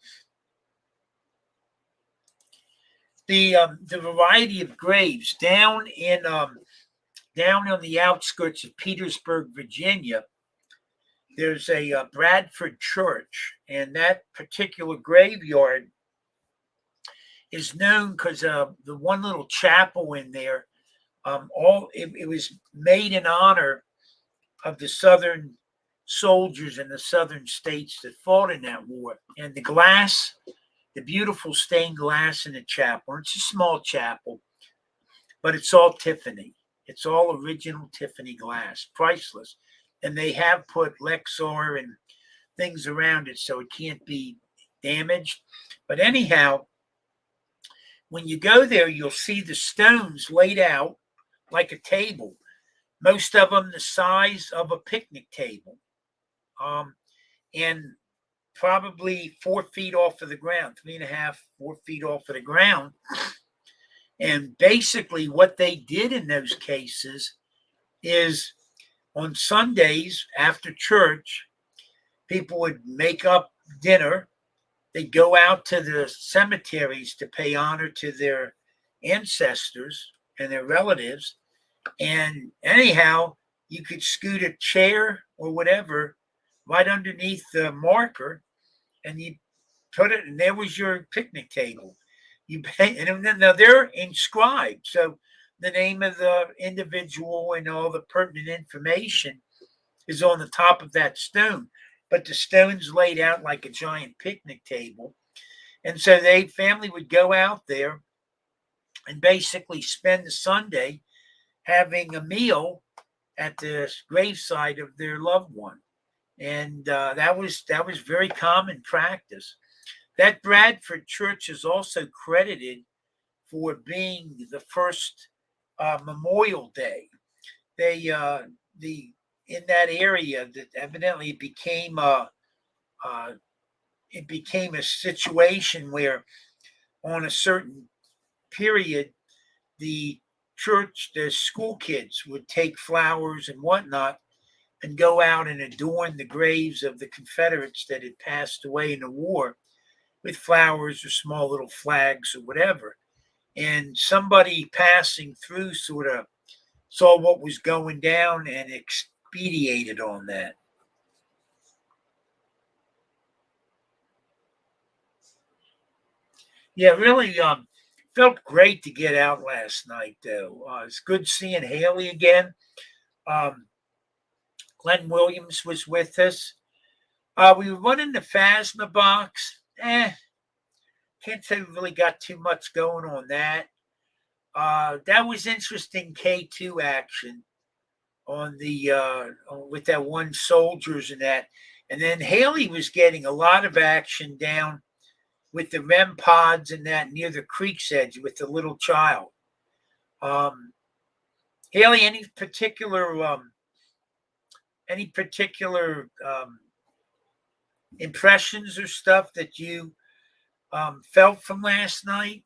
the variety of graves down on the outskirts of Petersburg, Virginia. There's a Bradford church, and that particular graveyard is known because the one little chapel in there, it was made in honor of the Southern soldiers in the Southern states that fought in that war. And the beautiful stained glass in the chapel, it's a small chapel, but it's all Tiffany. It's all original Tiffany glass, priceless. And they have put Lexar and things around it so it can't be damaged. But anyhow, when you go there, you'll see the stones laid out like a table, most of them the size of a picnic table, and probably 4 feet off of the ground, 3.5, 4 feet off of the ground. And basically, what they did in those cases is on Sundays after church, people would make up dinner. They'd go out to the cemeteries to pay honor to their ancestors and their relatives. And anyhow, you could scoot a chair or whatever right underneath the marker, and you put it, and there was your picnic table. You pay, and then now they're inscribed, so the name of the individual and all the pertinent information is on the top of that stone. But the stone's laid out like a giant picnic table, and so family would go out there and basically spend the Sunday having a meal at the graveside of their loved one, and that was very common practice. That Bradford church is also credited for being the first Memorial Day. The in that area that evidently it became a situation where on a certain period the school kids would take flowers and whatnot and go out and adorn the graves of the Confederates that had passed away in the war with flowers or small little flags or whatever. And somebody passing through sort of saw what was going down and expedited on that. Yeah, really felt great to get out last night, though. It's good seeing Haley again. Um, Glenn Williams was with us. We were running the Phasma box. Can't say we really got too much going on that. That was interesting K2 action on the with that one soldiers and that. And then Haley was getting a lot of action down with the REM pods and that near the creek's edge with the little child. Haley, any particular any particular impressions or stuff that you felt from last night?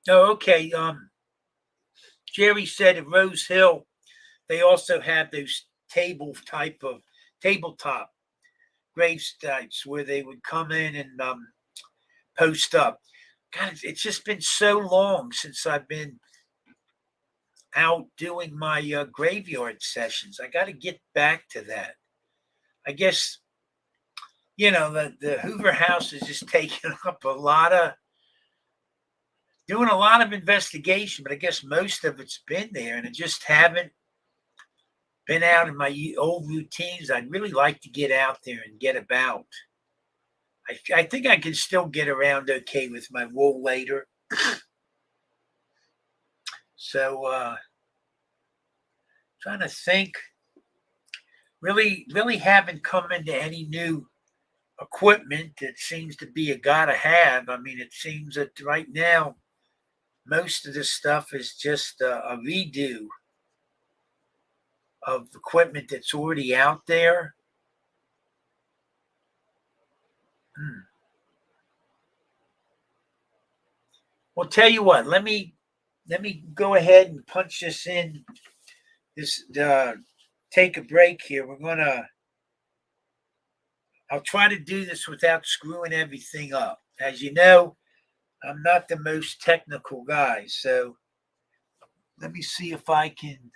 Oh, okay. Jerry said at Rose Hill, they also have those tabletop grave sites where they would come in and post up. God, it's just been so long since I've been out doing my graveyard sessions. I got to get back to that. I guess, the Hoover House is just taking up doing a lot of investigation, but I guess most of it's been there, and I just haven't been out in my old routines. I'd really like to get out there and get about. I think I can still get around okay with my wool later. So, trying to think. Really haven't come into any new equipment that seems to be a gotta have. I mean, it seems that right now, most of this stuff is just a redo of equipment that's already out there. Well, tell you what, let me go ahead and punch this in. Take a break here. I'll try to do this without screwing everything up. As you know, I'm not the most technical guy, so let me see if I can.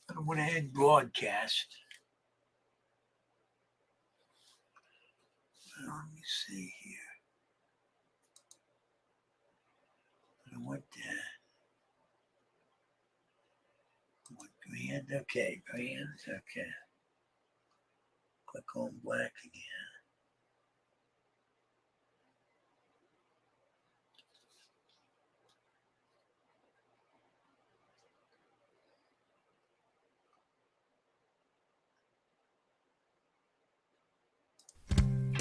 I want to end broadcast. Let me see here. I want grand. Okay, grand. Okay. Click on black again.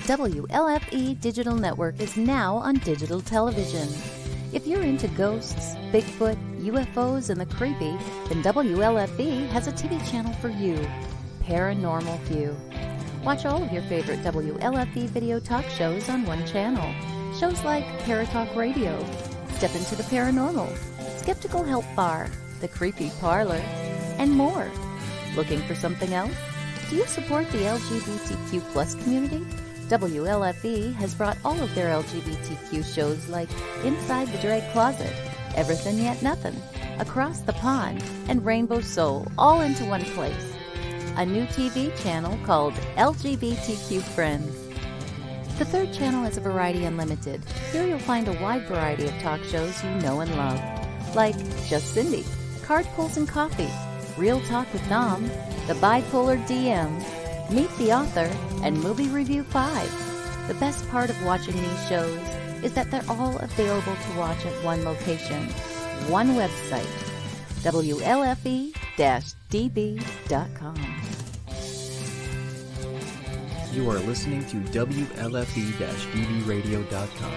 WLFE Digital Network is now on digital television. If you're into ghosts, Bigfoot, UFOs, and the creepy, then WLFE has a TV channel for you, Paranormal View. Watch all of your favorite WLFE video talk shows on one channel. Shows like Paratalk Radio, Step Into the Paranormal, Skeptical Help Bar, The Creepy Parlor, and more. Looking for something else? Do you support the LGBTQ plus community? WLFE has brought all of their LGBTQ shows like Inside the Drag Closet, Everything Yet Nothing, Across the Pond, and Rainbow Soul all into one place. A new TV channel called LGBTQ Friends. The third channel is a Variety Unlimited. Here you'll find a wide variety of talk shows you know and love, like Just Cindy, Card Pulls and Coffee, Real Talk with Dom, The Bipolar DM, Meet the Author, and Movie Review 5. The best part of watching these shows is that they're all available to watch at one location, one website, WLFE-DB.com. You are listening to WLFE-DBRadio.com,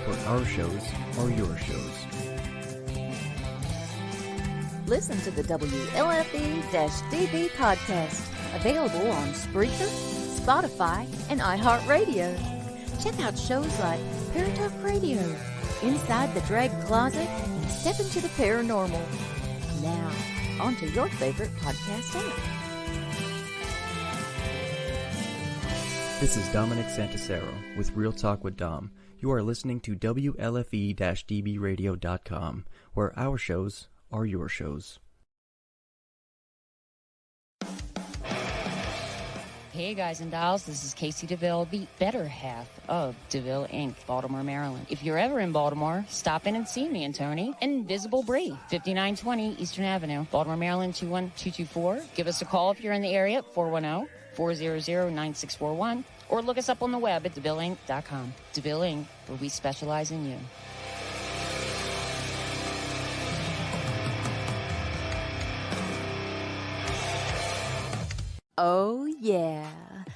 where our shows are your shows. Listen to the WLFE-DB podcast, available on Spreaker, Spotify, and iHeartRadio. Check out shows like Paratalk Radio, Inside the Drag Closet, and Step Into the Paranormal. Now, on to your favorite podcast app. This is Dominic Santasero with Real Talk with Dom. You are listening to WLFE-DBRadio.com, where our shows are your shows. Hey guys and dolls, this is Casey DeVille, the better half of DeVille Inc., Baltimore, Maryland. If you're ever in Baltimore, stop in and see me and Tony. Invisible Bree, 5920 Eastern Avenue, Baltimore, Maryland, 21224. Give us a call if you're in the area at 410-400-9641, or look us up on the web at DeVilleInc.com. DeVille Inc., where we specialize in you. Oh, yeah.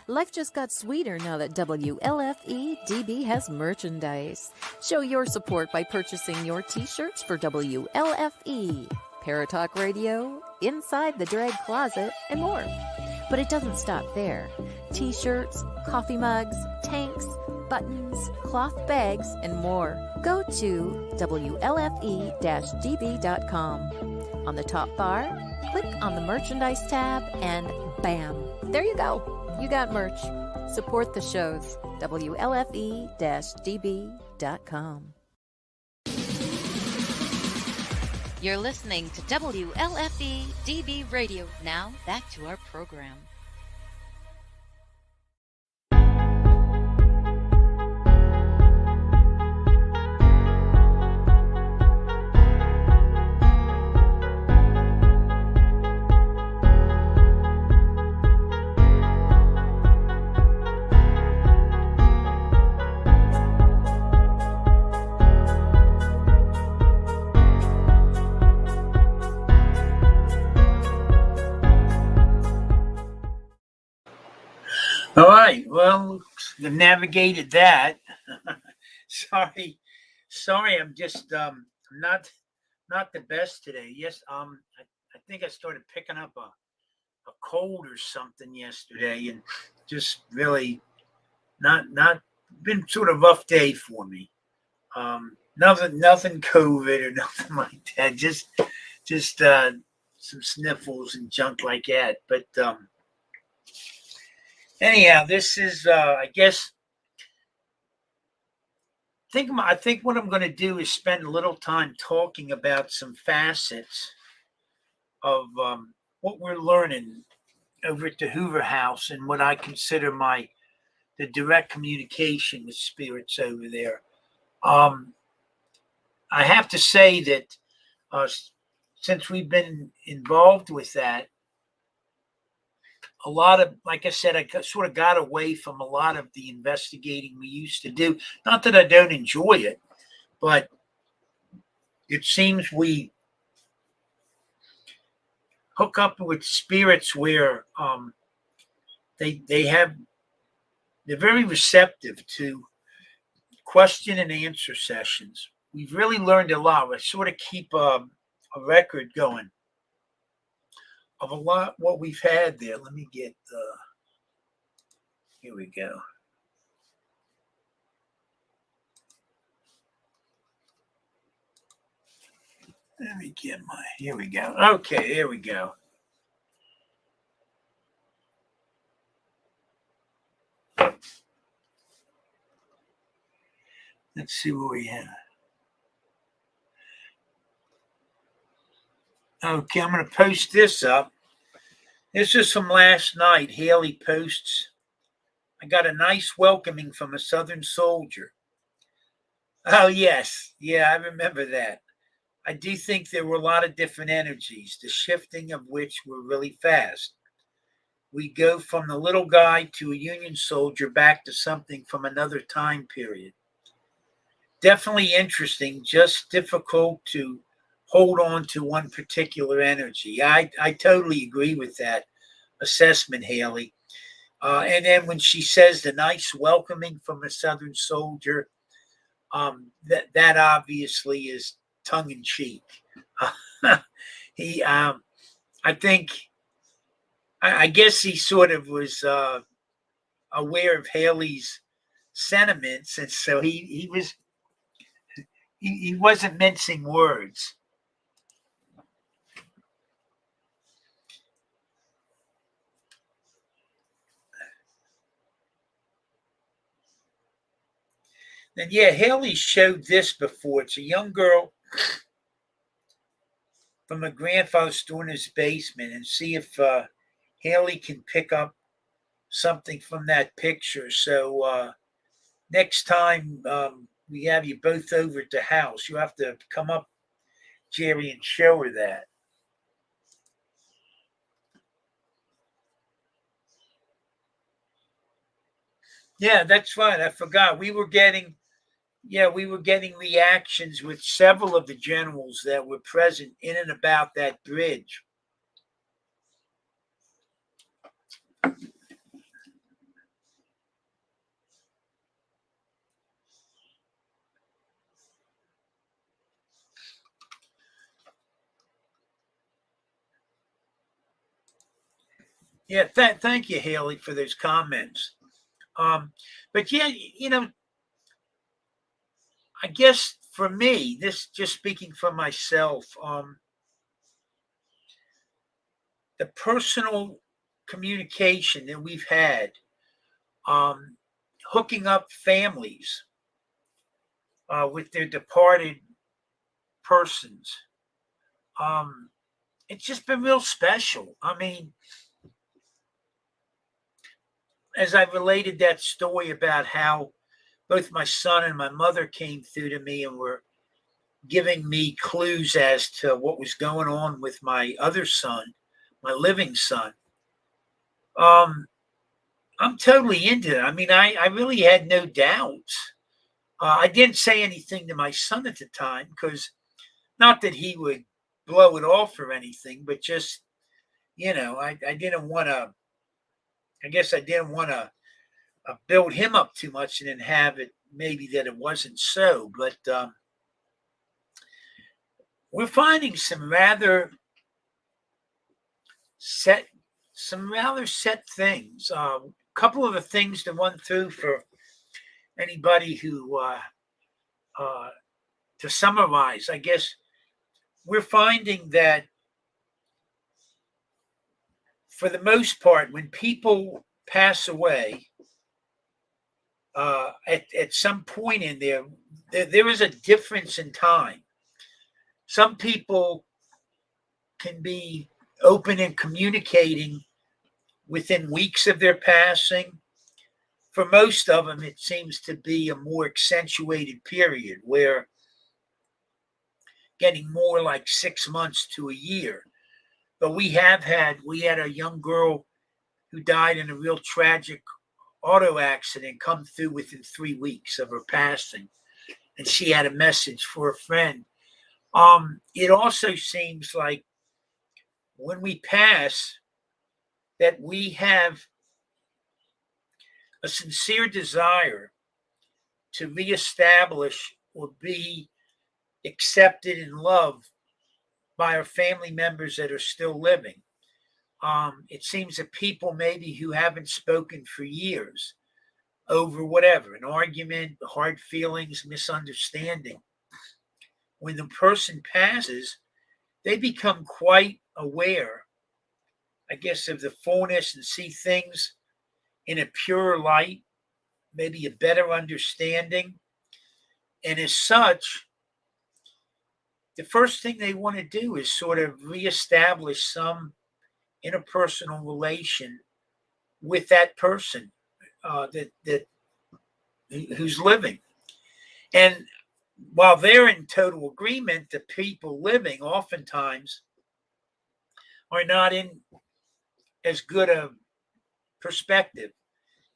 Life just got sweeter now that WLFE-DB has merchandise. Show your support by purchasing your t-shirts for WLFE, Paratalk Radio, Inside the Drag Closet, and more. But it doesn't stop there. T-shirts, coffee mugs, tanks, buttons, cloth bags, and more. Go to WLFE-DB.com. On the top bar, click on the merchandise tab and bam, there you go. You got merch. Support the shows. WLFE-DB.com. You're listening to WLFE DB Radio. Now, back to our program. All right. Well, we navigated that. sorry. I'm just not the best today. Yes. I think I started picking up a cold or something yesterday, and just really not been sort of rough day for me. Nothing COVID or nothing like that. Just some sniffles and junk like that. But anyhow, this is I guess I think what I'm going to do is spend a little time talking about some facets of what we're learning over at the Hoover House and what I consider the direct communication with spirits over there. I have to say that since we've been involved with that, a lot of, like I said, I sort of got away from a lot of the investigating we used to do. Not that I don't enjoy it, but it seems we hook up with spirits where they're very receptive to question and answer sessions. We've really learned a lot. We sort of keep a record going of a lot what we've had there. Let me get here we go. Let me get here we go. Okay, here we go. Let's see what we have. Okay, I'm going to post this up. This is from last night. Haley posts, I got a nice welcoming from a Southern soldier. Oh, yes. Yeah, I remember that. I do think there were a lot of different energies, the shifting of which were really fast. We go from the little guy to a Union soldier back to something from another time period. Definitely interesting, just difficult to hold on to one particular energy. I totally agree with that assessment, Haley. And then when she says the nice welcoming from a Southern soldier, that obviously is tongue in cheek. I guess he sort of was aware of Haley's sentiments, and so he wasn't mincing words. And yeah, Haley showed this before. It's a young girl from her grandfather's storing his basement, and see if Haley can pick up something from that picture. So next time we have you both over at the house, you have to come up, Jerry, and show her that. Yeah, that's right. I forgot. We were getting reactions with several of the generals that were present in and about that bridge. Yeah, thank you, Haley, for those comments. But yeah, I guess for me, this just speaking for myself, the personal communication that we've had, um, hooking up families with their departed persons, um, it's just been real special. I mean, as I related that story about how both my son and my mother came through to me and were giving me clues as to what was going on with my other son, my living son. Um, I'm totally into it. I mean, I really had no doubts. I didn't say anything to my son at the time because not that he would blow it off or anything, but just, I didn't want to, I guess I didn't want to build him up too much and then have it maybe that it wasn't so. But we're finding set some rather set things. A couple of the things to run through for anybody who uh, to summarize, I guess we're finding that for the most part, when people pass away, at some point in there is a difference in time. Some people can be open and communicating within weeks of their passing. For most of them, it seems to be a more accentuated period where getting more like 6 months to a year. But we had a young girl who died in a real tragic auto accident come through within 3 weeks of her passing. And she had a message for a friend. It also seems like when we pass, that we have a sincere desire to reestablish or be accepted and loved by our family members that are still living. It seems that people maybe who haven't spoken for years over whatever, an argument, hard feelings, misunderstanding, when the person passes, they become quite aware, I guess, of the fullness and see things in a pure light, maybe a better understanding. And as such, the first thing they want to do is sort of reestablish some interpersonal relation with that person that who's living. And while they're in total agreement, the people living oftentimes are not in as good a perspective.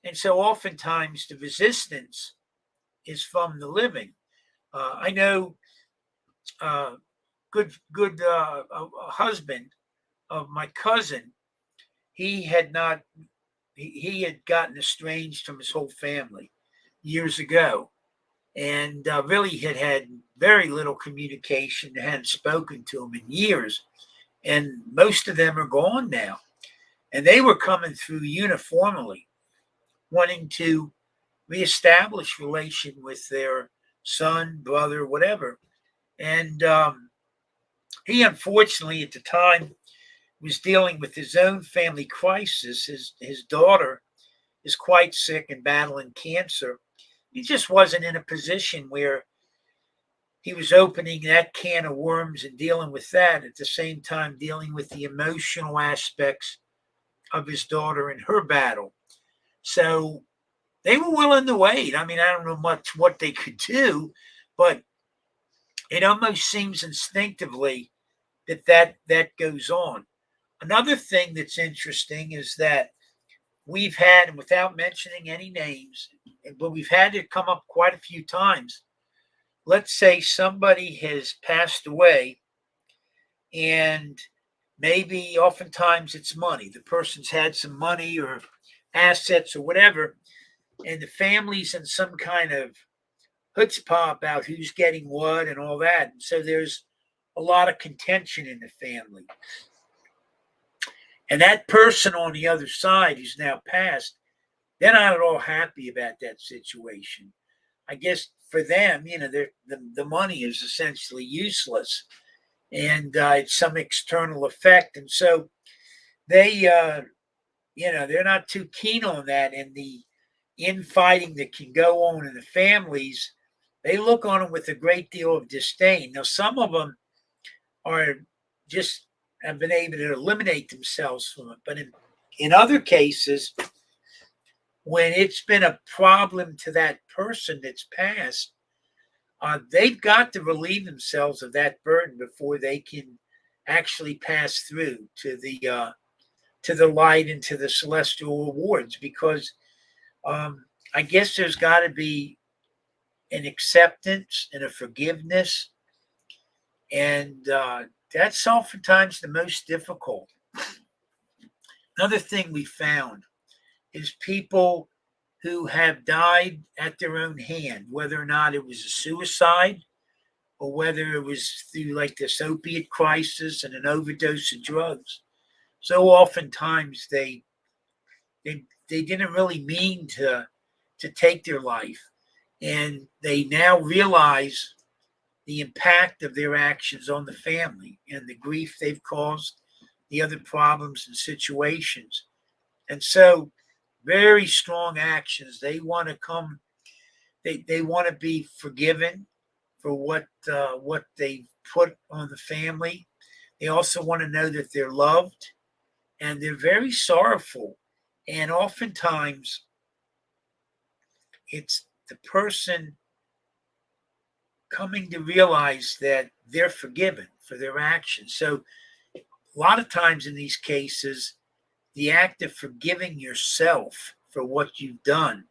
And so oftentimes the resistance is from the living. I know a husband of my cousin, he had not he had gotten estranged from his whole family years ago, and really had very little communication, hadn't spoken to him in years, and most of them are gone now, and they were coming through uniformly wanting to reestablish relation with their son, brother, whatever. And he unfortunately at the time was dealing with his own family crisis. His daughter is quite sick and battling cancer. He just wasn't in a position where he was opening that can of worms and dealing with that at the same time dealing with the emotional aspects of his daughter and her battle. So they were willing to wait. I mean, I don't know much what they could do, but it almost seems instinctively that goes on. Another thing that's interesting is that we've had, and without mentioning any names, but we've had it come up quite a few times. Let's say somebody has passed away, and maybe oftentimes it's money. The person's had some money or assets or whatever, and the family's in some kind of chutzpah about who's getting what and all that. And so there's a lot of contention in the family. And that person on the other side who's now passed, they're not at all happy about that situation. I guess for them, the money is essentially useless, and it's some external effect. And so they, they're not too keen on that. And the infighting that can go on in the families, they look on them with a great deal of disdain. Now, some of them are just have been able to eliminate themselves from it. But in other cases, when it's been a problem to that person that's passed, they've got to relieve themselves of that burden before they can actually pass through to the light and to the celestial rewards. Because I guess there's got to be an acceptance and a forgiveness, and that's oftentimes the most difficult. Another thing we found is people who have died at their own hand, whether or not it was a suicide or whether it was through like this opiate crisis and an overdose of drugs. So oftentimes they didn't really mean to take their life, and they now realize the impact of their actions on the family and the grief they've caused, the other problems and situations. And so very strong actions. They want to come, they want to be forgiven for what they put on the family. They also want to know that they're loved, and they're very sorrowful. And oftentimes it's the person coming to realize that they're forgiven for their actions. So a lot of times in these cases, the act of forgiving yourself for what you've done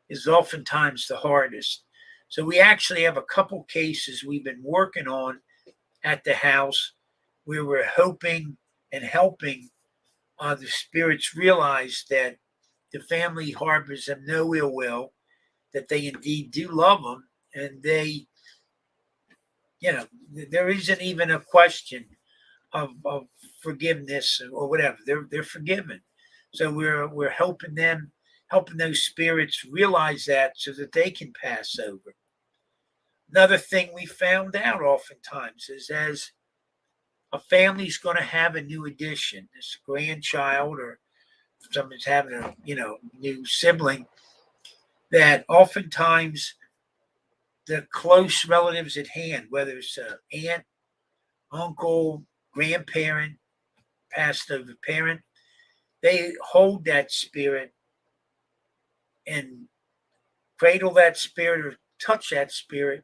is oftentimes the hardest. So we actually have a couple cases we've been working on at the house where we're hoping and helping the spirits realize that the family harbors them no ill will, that they indeed do love them, and they, there isn't even a question of forgiveness or whatever. They're forgiven. So we're helping those spirits realize that so that they can pass over. Another thing we found out oftentimes is as a family's going to have a new addition, this grandchild or someone's having a new sibling, that oftentimes the close relatives at hand, whether it's an aunt, uncle, grandparent, passed over parent, they hold that spirit and cradle that spirit or touch that spirit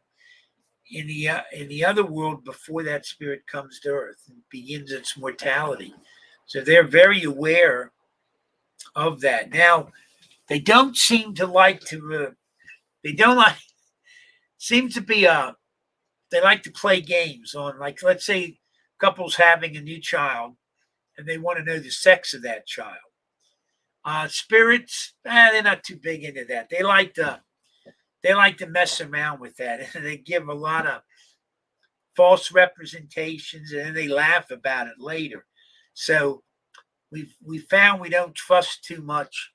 in the other world before that spirit comes to earth and begins its mortality. So they're very aware of that. Now, they don't seem to like to. They don't like. Seems to be they like to play games on, like, let's say couples having a new child and they want to know the sex of that child. Spirits, they're not too big into that. They like to mess around with that, and they give a lot of false representations, and then they laugh about it later. So we found we don't trust too much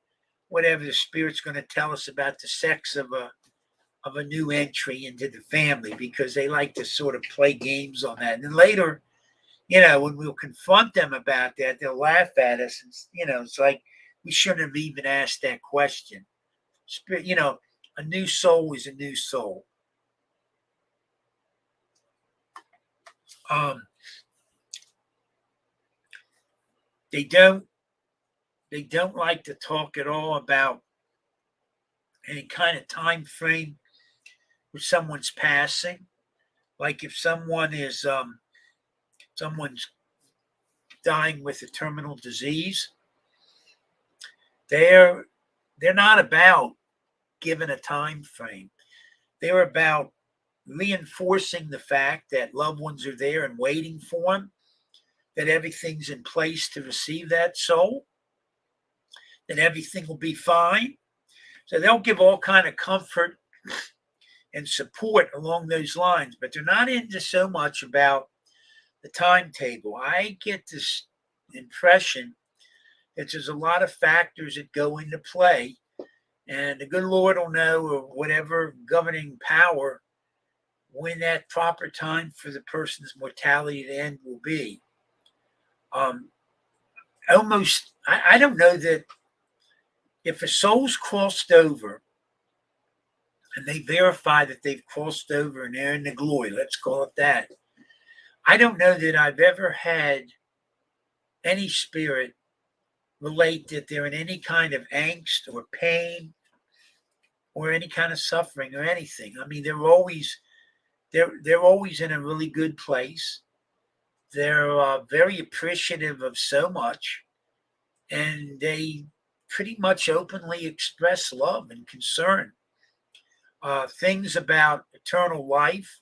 whatever the spirit's going to tell us about the sex of a new entry into the family, because they like to sort of play games on that. And then later, when we'll confront them about that, they'll laugh at us. And, it's like we shouldn't have even asked that question. Spirit, a new soul is a new soul. They don't like to talk at all about any kind of time frame with someone's passing. Like if someone's dying with a terminal disease, they're not about giving a time frame. They're about reinforcing the fact that loved ones are there and waiting for them, that everything's in place to receive that soul, that everything will be fine. So they'll give all kind of comfort and support along those lines, but they're not into so much about the timetable. I get this impression There's a lot of factors that go into play, and the good Lord will know, or whatever governing power, when that proper time for the person's mortality to end will be. I don't know that if a soul's crossed over and they verify that they've crossed over and they're in the glory, let's call it that. I don't know that I've ever had any spirit relate that they're in any kind of angst or pain or any kind of suffering or anything. I mean, they're always in a really good place. They're very appreciative of so much, and they pretty much openly express love and concern. Things about eternal life,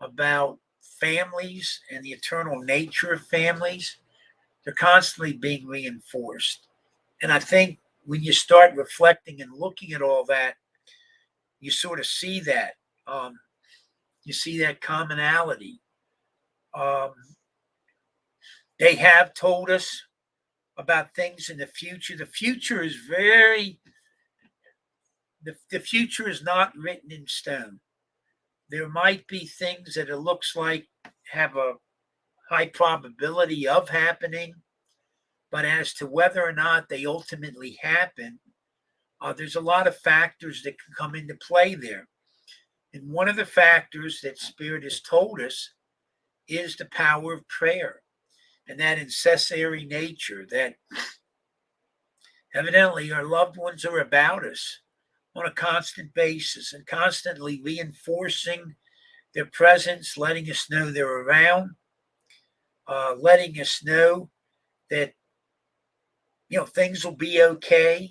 about families and the eternal nature of families, they're constantly being reinforced. And I think when you start reflecting and looking at all that, you sort of see that. You see that commonality. They have told us about things in the future. The future is the future is not written in stone. There might be things that it looks like have a high probability of happening, but as to whether or not they ultimately happen, there's a lot of factors that can come into play there. And one of the factors that Spirit has told us is the power of prayer and that incessary nature that evidently our loved ones are about us on a constant basis and constantly reinforcing their presence, letting us know they're around, letting us know that, things will be okay.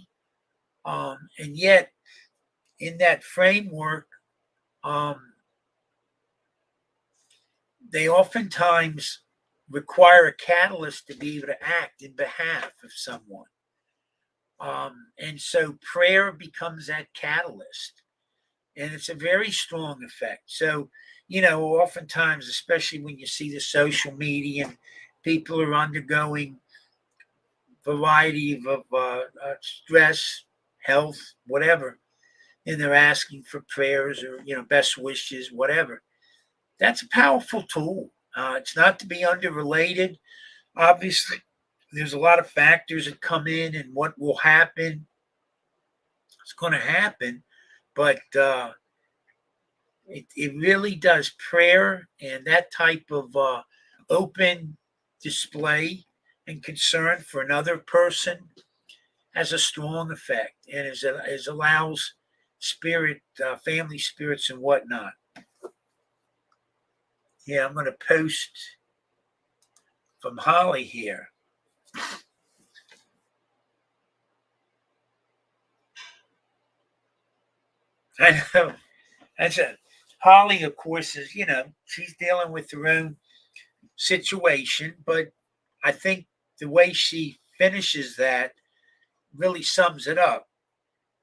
And yet, in that framework, they oftentimes require a catalyst to be able to act in behalf of someone. And so prayer becomes that catalyst, and it's a very strong effect. So, oftentimes, especially when you see the social media and people are undergoing variety of stress, health, whatever, and they're asking for prayers or, best wishes, whatever. That's a powerful tool. It's not to be underrelated. Obviously, there's a lot of factors that come in and what will happen. It's going to happen, but it really does. Prayer and that type of open display and concern for another person has a strong effect, and is allows spirit, family spirits and whatnot. Yeah, I'm going to post from Holly here. I know. Holly, of course, is, she's dealing with her own situation, but I think the way she finishes that really sums it up.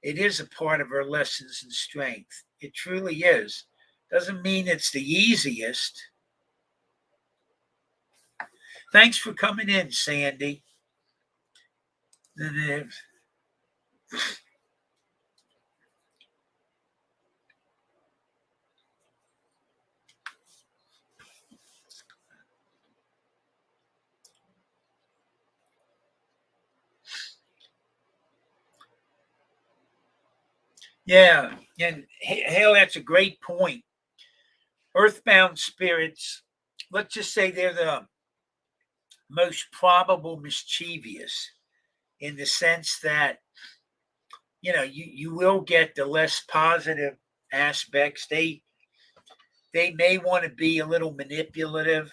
It is a part of her lessons and strength. It truly is. Doesn't mean it's the easiest. Thanks for coming in, Sandy. Yeah, and Hale, that's a great point. Earthbound spirits, let's just say they're the most probable mischievous, in the sense that, you will get the less positive aspects. They may want to be a little manipulative.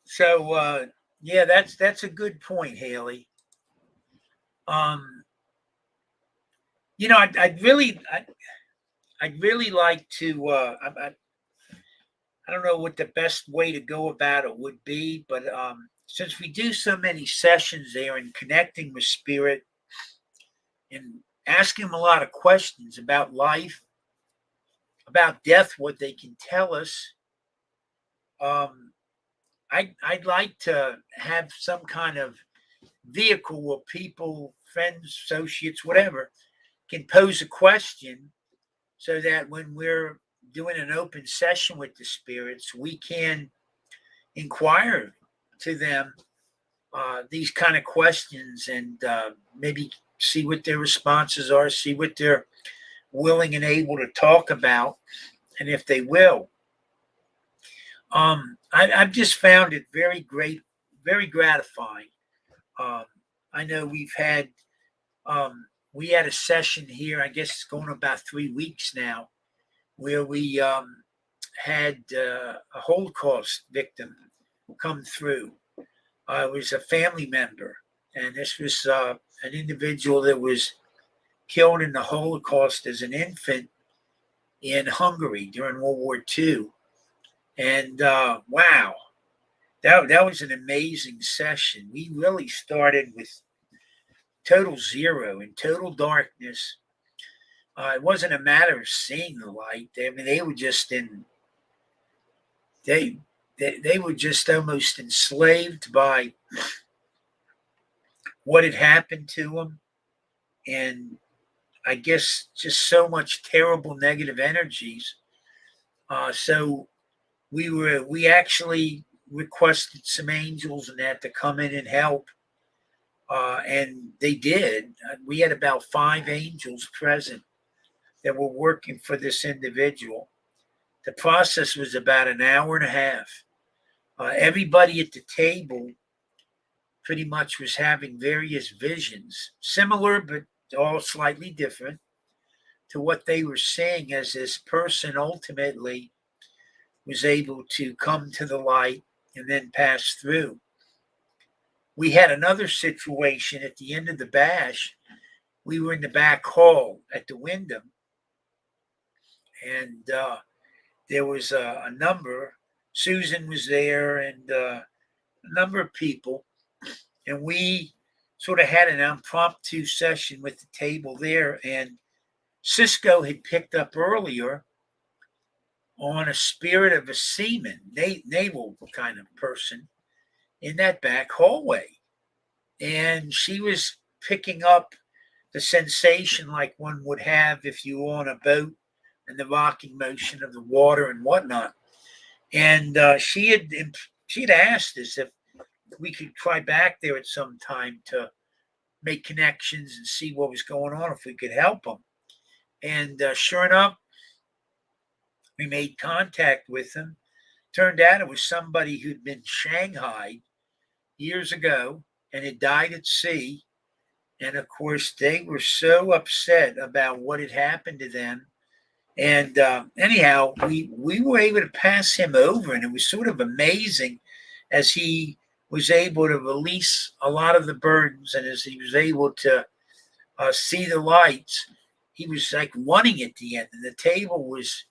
So yeah, that's a good point, Haley. I'd really like to. I don't know what the best way to go about it would be, but since we do so many sessions there and connecting with spirit and asking them a lot of questions about life, about death, what they can tell us, um, I'd like to have some kind of vehicle where people, friends, associates, whatever, can pose a question so that when we're doing an open session with the spirits, we can inquire to them these kind of questions and maybe see what their responses are, see what they're willing and able to talk about, and if they will. I've just found it very great, very gratifying. Um, I know we had a session here. I guess it's going on about 3 weeks now, where we had a Holocaust victim come through. It was a family member, and this was an individual that was killed in the Holocaust as an infant in Hungary during World War II. And wow, that was an amazing session. We really started with total zero and total darkness. It wasn't a matter of seeing the light. I mean, they were just in they were just almost enslaved by what had happened to them, and I guess just so much terrible negative energies. So we actually requested some angels and that to come in and help, and they did. We had about 5 angels present that were working for this individual. The process was about an hour and a half. Everybody at the table pretty much was having various visions, similar but all slightly different to what they were seeing as this person ultimately was able to come to the light and then pass through. We had another situation at the end of the bash. We were in the back hall at the Wyndham, and there was a number. Susan was there, and a number of people, and we sort of had an impromptu session with the table there. And Cisco had picked up earlier on a spirit of a seaman, naval kind of person, in that back hallway, and she was picking up the sensation like one would have if you were on a boat and the rocking motion of the water and whatnot. And she had asked us if we could try back there at some time to make connections and see what was going on, if we could help them. And sure enough, we made contact with them. Turned out it was somebody who'd been shanghaied years ago and had died at sea. And of course, they were so upset about what had happened to them. And anyhow, we were able to pass him over, and it was sort of amazing as he was able to release a lot of the burdens, and as he was able to see the lights, he was like running at the end, and the table was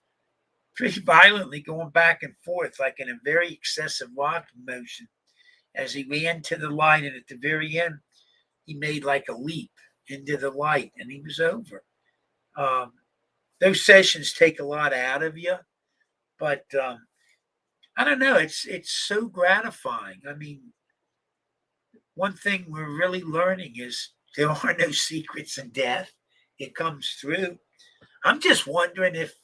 pretty violently going back and forth, like in a very excessive rocking motion, as he ran to the light. And at the very end, he made like a leap into the light, and he was over. Those sessions take a lot out of you, but I don't know. It's so gratifying. I mean, one thing we're really learning is there are no secrets in death. It comes through. I'm just wondering if,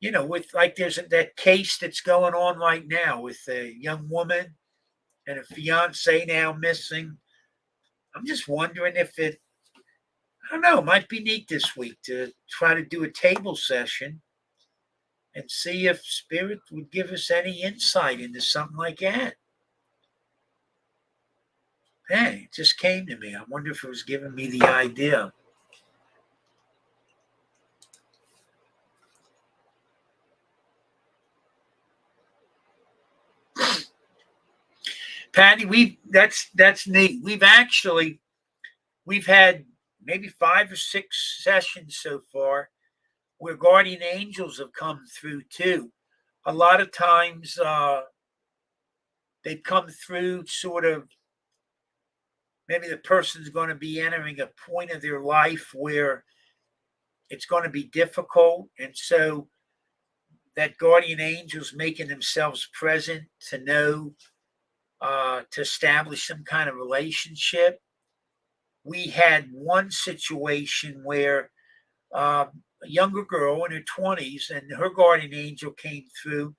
with like there's that case that's going on right now with a young woman and a fiance now missing. I'm just wondering if I don't know, it might be neat this week to try to do a table session and see if Spirit would give us any insight into something like that. Hey, it just came to me. I wonder if it was giving me the idea. Patty, that's neat. We've had maybe 5 or 6 sessions so far where guardian angels have come through too. a lot of times they come through sort of, maybe the person's going to be entering a point of their life where it's going to be difficult. And so that guardian angel's making themselves present to know, to establish some kind of relationship. We had one situation where a younger girl in her 20s, and her guardian angel came through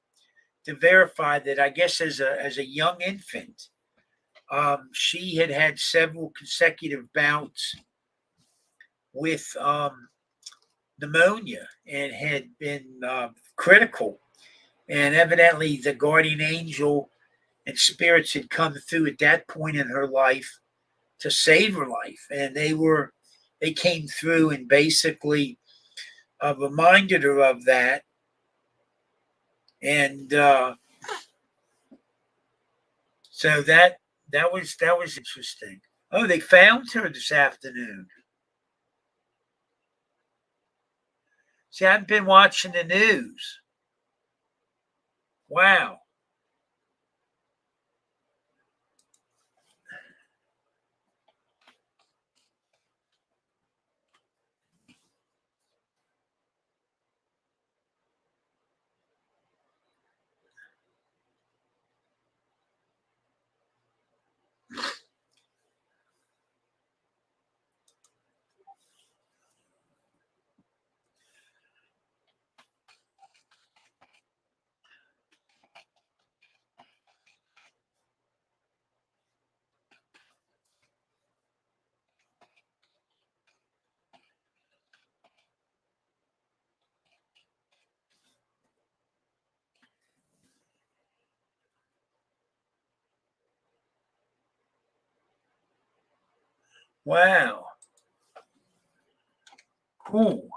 to verify that, I guess as a young infant, she had several consecutive bouts with pneumonia and had been critical. And evidently, the guardian angel and spirits had come through at that point in her life to save her life. And they came through and basically reminded her of that. And so that was interesting. Oh, they found her this afternoon. See, I've been watching the news. Wow. Wow. Cool.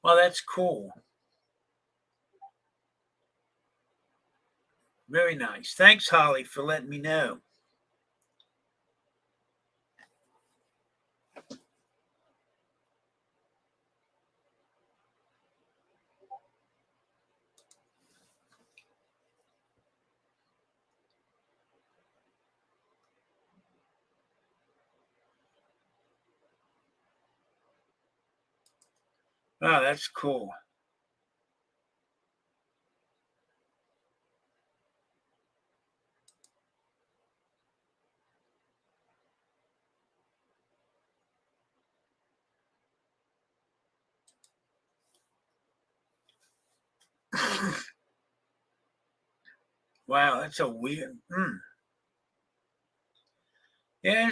Well, that's cool. Very nice. Thanks, Holly, for letting me know. Oh, that's cool. Wow, that's a weird. Yeah,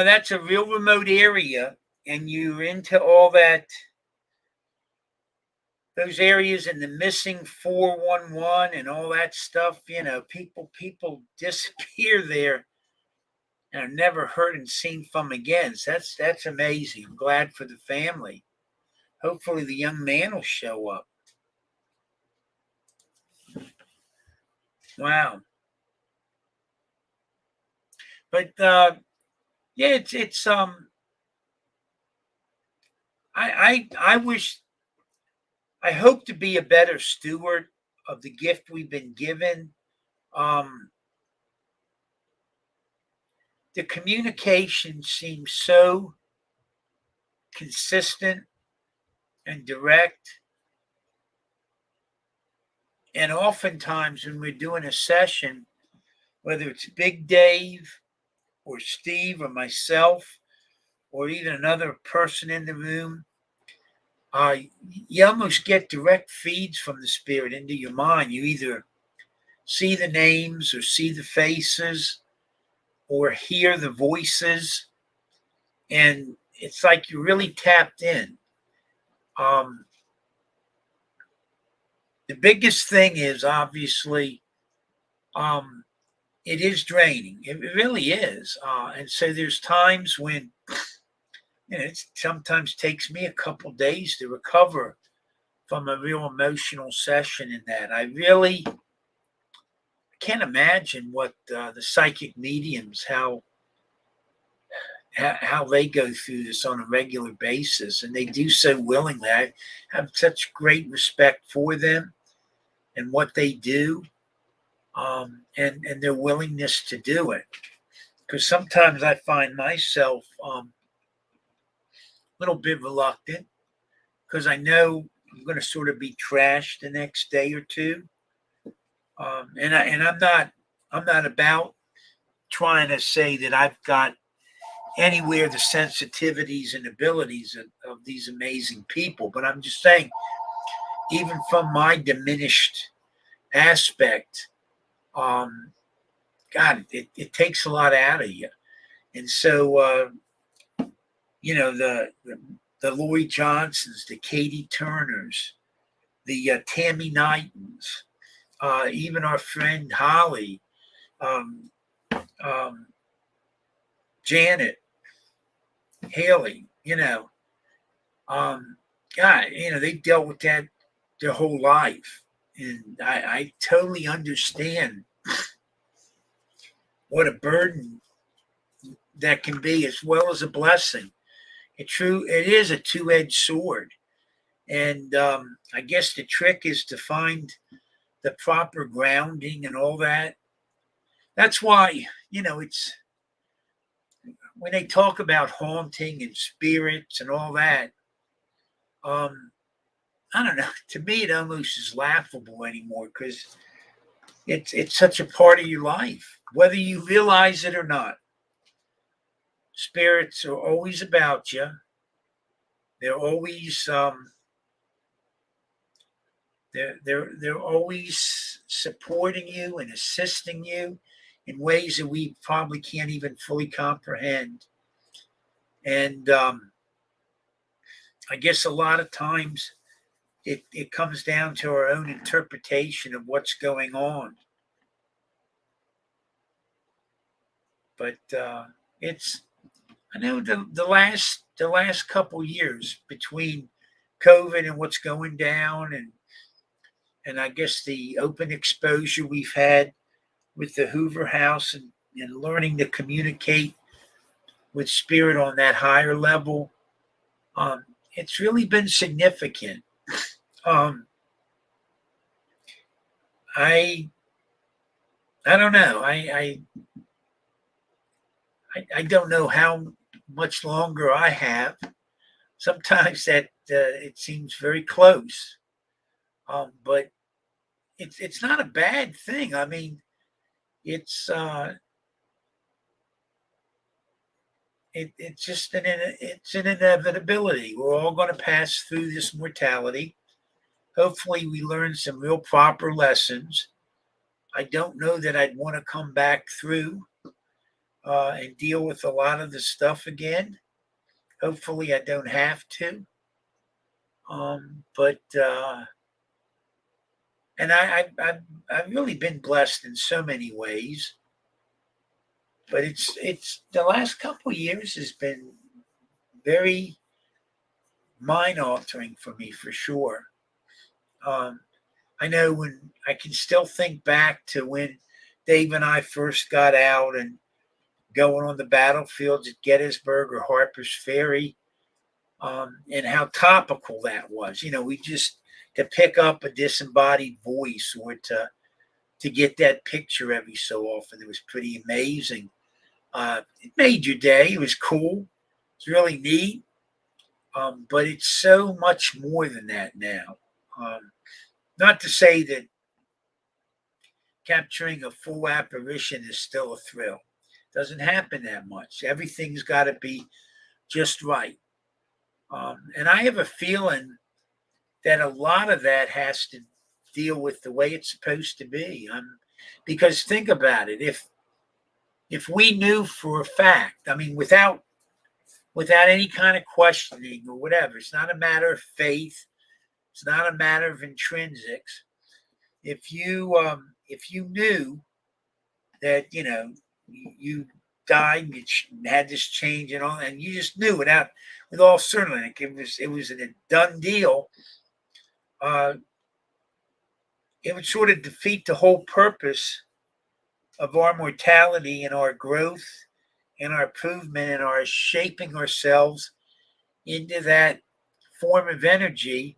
that's a real remote area, and you're into all that, those areas and the missing 411 and all that stuff. People disappear there and are never heard and seen from again. So that's amazing. I'm glad for the family. Hopefully, the young man will show up. Wow. But yeah, it's I wish, I hope to be a better steward of the gift we've been given. Um, the communication seems so consistent and direct. And oftentimes, when we're doing a session, whether it's Big Dave or Steve or myself or even another person in the room, you almost get direct feeds from the spirit into your mind. You either see the names or see the faces, or hear the voices, and it's like you're really tapped in. Um, the biggest thing is obviously it is draining. It really is. And so there's times when it sometimes takes me a couple days to recover from a real emotional session in that. I really can't imagine what the psychic mediums, how they go through this on a regular basis, and they do so willingly. I have such great respect for them and what they do, and their willingness to do it. Because sometimes I find myself a little bit reluctant because I know I'm going to sort of be trashed the next day or two, and I'm not about trying to say that I've got anywhere the sensitivities and abilities of these amazing people, but I'm just saying, even from my diminished aspect, God, it takes a lot out of you. And so, the Lori Johnsons, the Katie Turners, the Tammy Knightons, even our friend Holly, um, um, Janet, Haley, God, they dealt with that their whole life. And I totally understand what a burden that can be, as well as a blessing. It is a two-edged sword. And I guess the trick is to find the proper grounding and all that. That's why, it's when they talk about haunting and spirits and all that, I don't know. To me, it almost is laughable anymore because it's such a part of your life, whether you realize it or not. Spirits are always about you. They're always they're always supporting you and assisting you in ways that we probably can't even fully comprehend. And I guess a lot of times it comes down to our own interpretation of what's going on. But it's I know the last couple years between COVID and what's going down, and I guess the open exposure we've had with the Hoover House, and learning to communicate with spirit on that higher level, it's really been significant. Um, I I don't know. I don't know how much longer I have. Sometimes that it seems very close, but it's not a bad thing. I mean, it's it's just it's an inevitability. We're all going to pass through this mortality. Hopefully, we learn some real proper lessons. I don't know that I'd want to come back through and deal with a lot of the stuff again. Hopefully, I don't have to. But and I've really been blessed in so many ways. But it's the last couple of years has been very mind altering for me for sure. Um, I know when I can still think back to when Dave and I first got out and going on the battlefields at Gettysburg or Harper's Ferry, and how topical that was. We just to pick up a disembodied voice or to get that picture every so often. It was pretty amazing. It made your day. It was cool. It's really neat. But it's so much more than that now. Not to say that capturing a full apparition is still a thrill. Doesn't happen that much. Everything's got to be just right. And I have a feeling that a lot of that has to deal with the way it's supposed to be. Because think about it. if we knew for a fact, I mean, without any kind of questioning or whatever, it's not a matter of faith, it's not a matter of intrinsics. If you knew that you died, you had this change and all, and you just knew with all certainty, like it was a done deal. It would sort of defeat the whole purpose of our mortality and our growth and our improvement and our shaping ourselves into that form of energy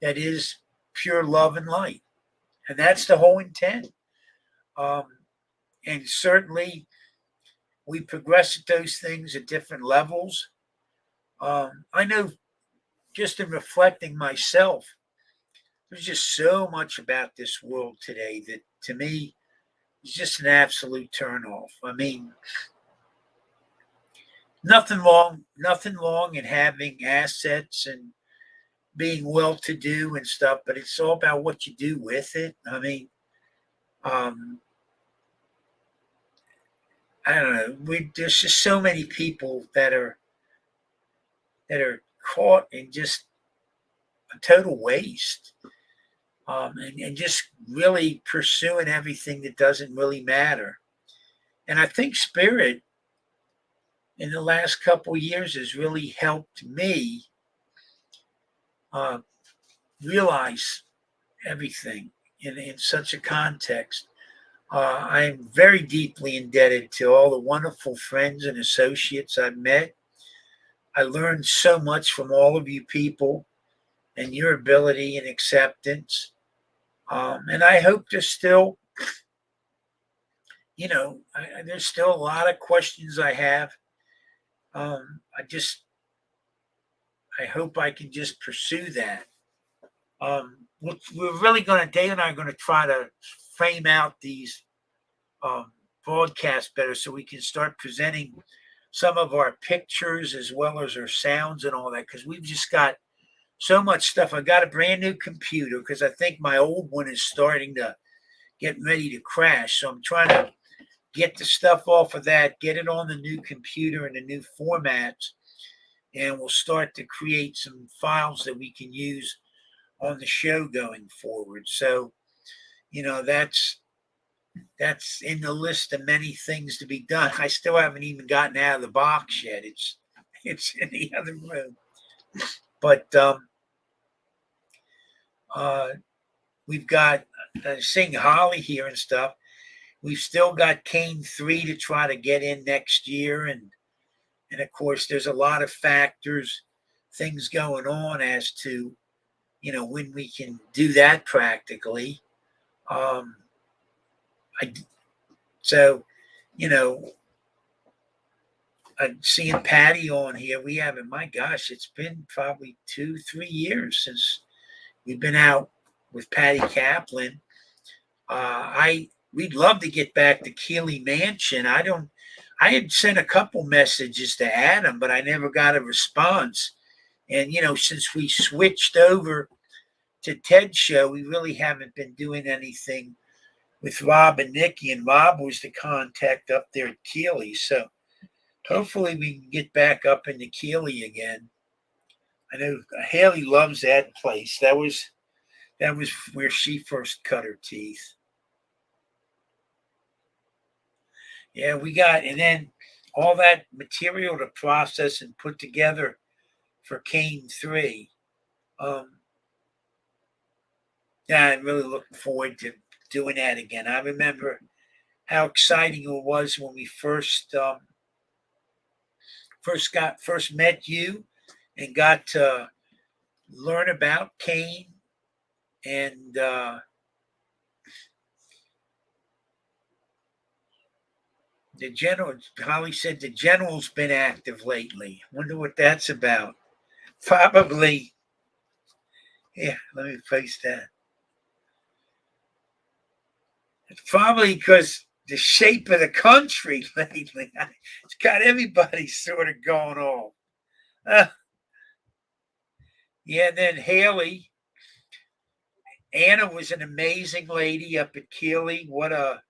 that is pure love and light. And that's the whole intent. And certainly we progress at those things at different levels. I know just in reflecting myself, there's just so much about this world today that to me is just an absolute turnoff. I mean, nothing wrong in having assets and being well to do and stuff, but it's all about what you do with it. I mean, I don't know. There's just so many people that are caught in just a total waste, and just really pursuing everything that doesn't really matter. And I think Spirit in the last couple of years has really helped me realize everything in such a context. I'm very deeply indebted to all the wonderful friends and associates I've met. I learned so much from all of you people and your ability and acceptance. And I hope there's still, there's still a lot of questions I have. I hope I can just pursue that. We're really Dave and I are going to try to frame out these broadcasts better so we can start presenting some of our pictures as well as our sounds and all that, because we've just got so much stuff. I got a brand new computer because I think my old one is starting to get ready to crash. So I'm trying to get the stuff off of that, get it on the new computer in the new formats, and we'll start to create some files that we can use on the show going forward. So, that's in the list of many things to be done. I still haven't even gotten out of the box yet. It's in the other room. But we've got seeing Holly here and stuff. We've still got Kane 3 to try to get in next year. And of course, there's a lot of factors, things going on as to, when we can do that practically. Seeing Patty on here, we haven't, my gosh, it's been probably 2-3 years since we've been out with Patty Kaplan. We'd love to get back to Keeley Mansion. I had sent a couple messages to Adam, but I never got a response. And, since we switched over to Ted's show, we really haven't been doing anything with Rob and Nikki, and Rob was the contact up there at Keeley. So hopefully we can get back up into Keeley again. I know Haley loves that place. That was where she first cut her teeth. Yeah, and then all that material to process and put together for Kane 3. Yeah, I'm really looking forward to doing that again. I remember how exciting it was when we first met you and got to learn about Kane, and the general. Holly said the general's been active lately. Wonder what that's about. Probably. Yeah, let me face that. It's probably because the shape of the country lately. It's got everybody sort of going off. Yeah, then Haley. Anna was an amazing lady up at Keeley. What a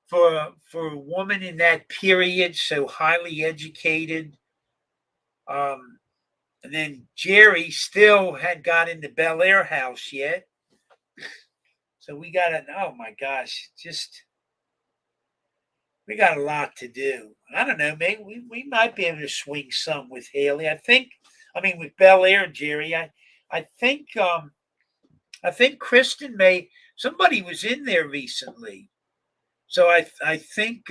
for a woman in that period, so highly educated. And then Jerry still hadn't got in the Bel Air house yet. So we got to, oh my gosh, just, we got a lot to do. I don't know, maybe we might be able to swing some with Haley. With Bel Air, Jerry. I think Kristen may, somebody was in there recently. So I think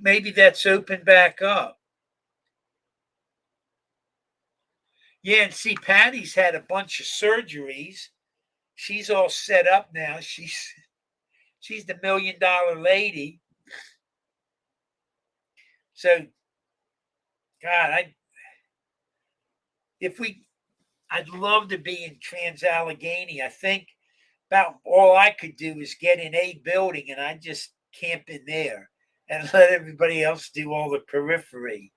maybe that's opened back up. Yeah, and see, Patty's had a bunch of surgeries. She's all set up now. She's the $1 million lady. So, God, I'd love to be in Trans Allegheny. I think about all I could do is get in a building, and I just camp in there and let everybody else do all the periphery.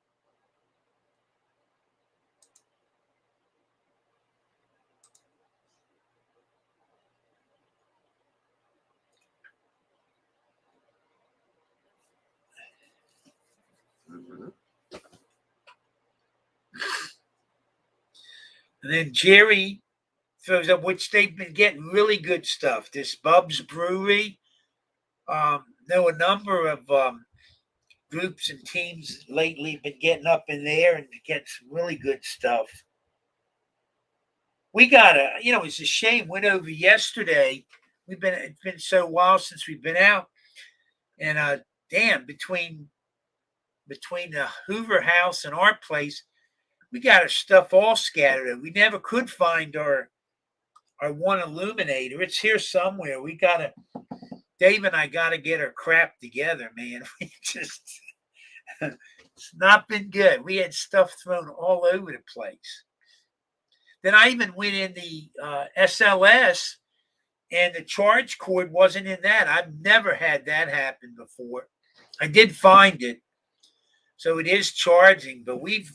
And then Jerry throws up, which they've been getting really good stuff. This Bub's Brewery, know a number of groups and teams lately been getting up in there and getting some really good stuff. We gotta, it's a shame. Went over yesterday. It's been so while since we've been out, and damn, between the Hoover House and our place, we got our stuff all scattered. We never could find our one illuminator. It's here somewhere. Dave and I gotta get our crap together, man. We just it's not been good. We had stuff thrown all over the place. Then I even went in the SLS, and the charge cord wasn't in that. I've never had that happen before. I did find it, so it is charging, but we've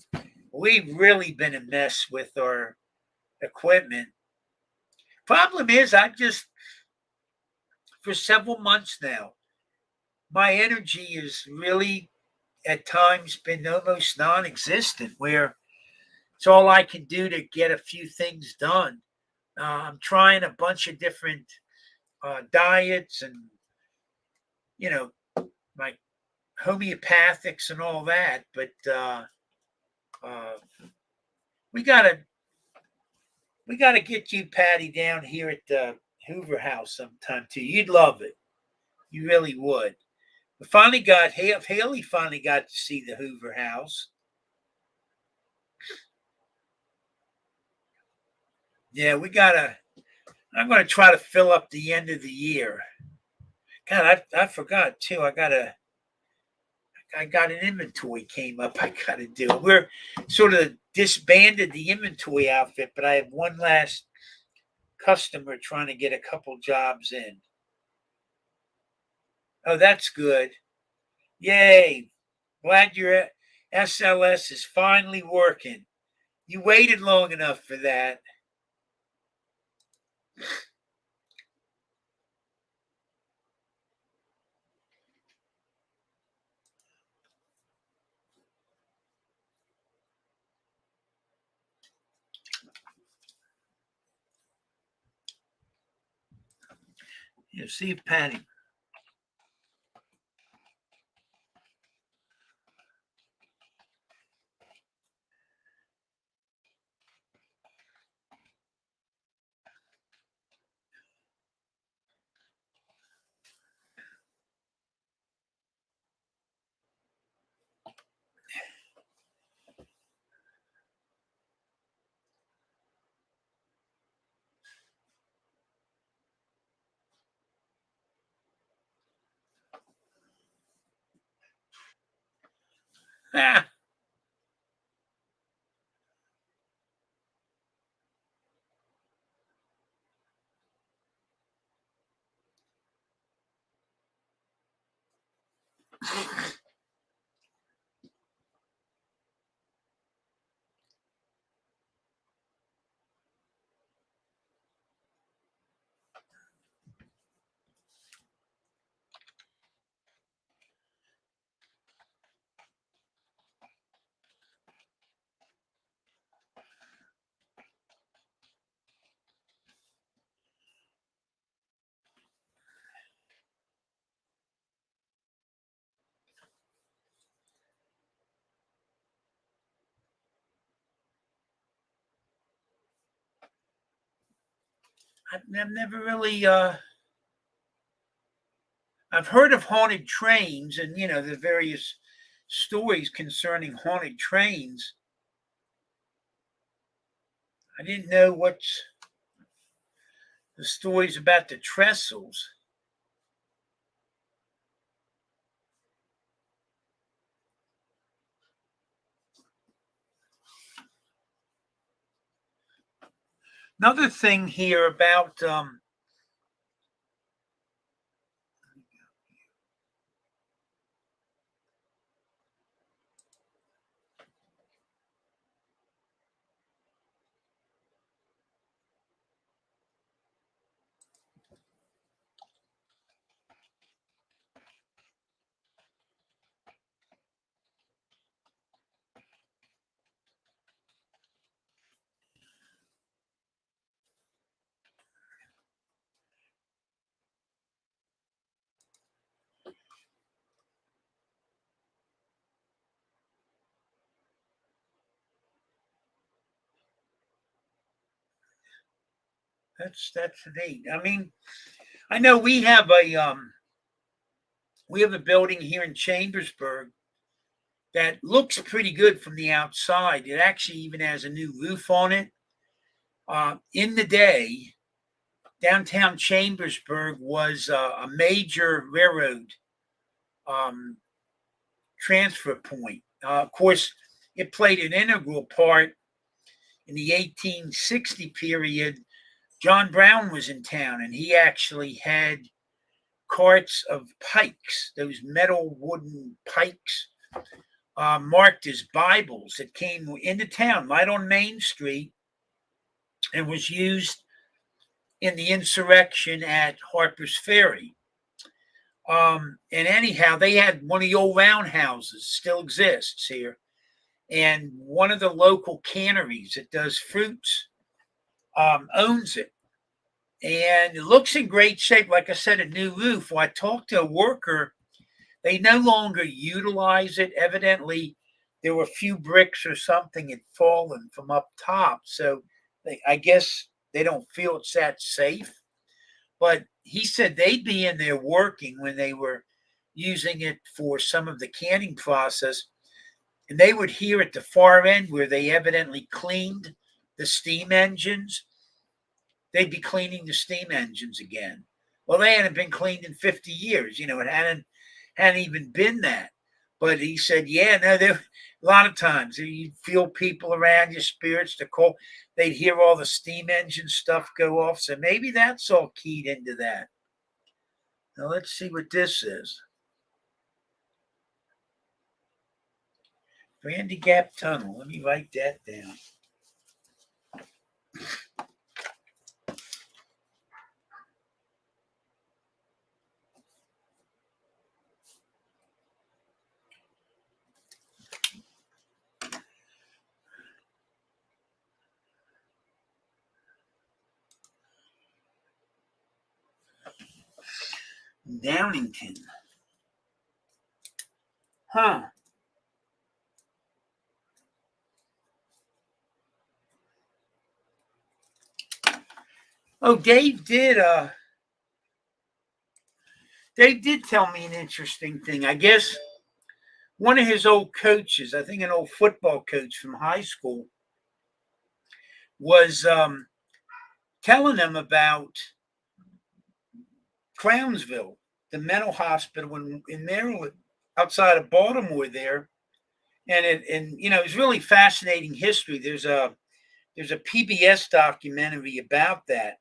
really been a mess with our equipment. Problem is, for several months now, my energy is really at times been almost non-existent, where it's all I can do to get a few things done. I'm trying a bunch of different diets and, my homeopathics and all that, but we gotta get you, Patty, down here at the Hoover House sometime too. You'd love it. You really would. Haley finally got to see the Hoover House. Yeah, I'm gonna try to fill up the end of the year. God, I forgot too. I got an inventory came up. I gotta do. We're sort of disbanded the inventory outfit, but I have one last customer trying to get a couple jobs in. Oh, that's good. Yay. Glad your SLS is finally working. You waited long enough for that. See if Patty. Ah. I've never really. I've heard of haunted trains, and the various stories concerning haunted trains. I didn't know what's the stories about the trestles. Another thing here about that's neat. I mean, I know we have a building here in Chambersburg that looks pretty good from the outside. It actually even has a new roof on it. In the day, downtown Chambersburg was a major railroad um, transfer point. Of course, it played an integral part in the 1860 period. John Brown was in town, and he actually had carts of pikes, those metal wooden pikes, marked as Bibles that came into town right on Main Street and was used in the insurrection at Harper's Ferry. And anyhow, they had one of the old roundhouses, still exists here, and one of the local canneries that does fruits owns it. And it looks in great shape. Like I said, a new roof. Well, I talked to a worker. They no longer utilize it. Evidently, there were a few bricks or something had fallen from up top. So I guess they don't feel it's that safe. But he said they'd be in there working when they were using it for some of the canning process. And they would hear at the far end where they evidently cleaned the steam engines, they'd be cleaning the steam engines again. Well, they hadn't been cleaned in 50 years. It hadn't even been that. But he said, yeah, no, there a lot of times you'd feel people around you, spirits to call. They'd hear all the steam engine stuff go off. So maybe that's all keyed into that. Now let's see what this is. Brandy Gap Tunnel. Let me write that down. Downington. Huh. Oh, Dave did tell me an interesting thing. I guess one of his old coaches, I think an old football coach from high school, was telling him about Crownsville, the mental hospital in Maryland, outside of Baltimore there. And it's really fascinating history. There's a PBS documentary about that.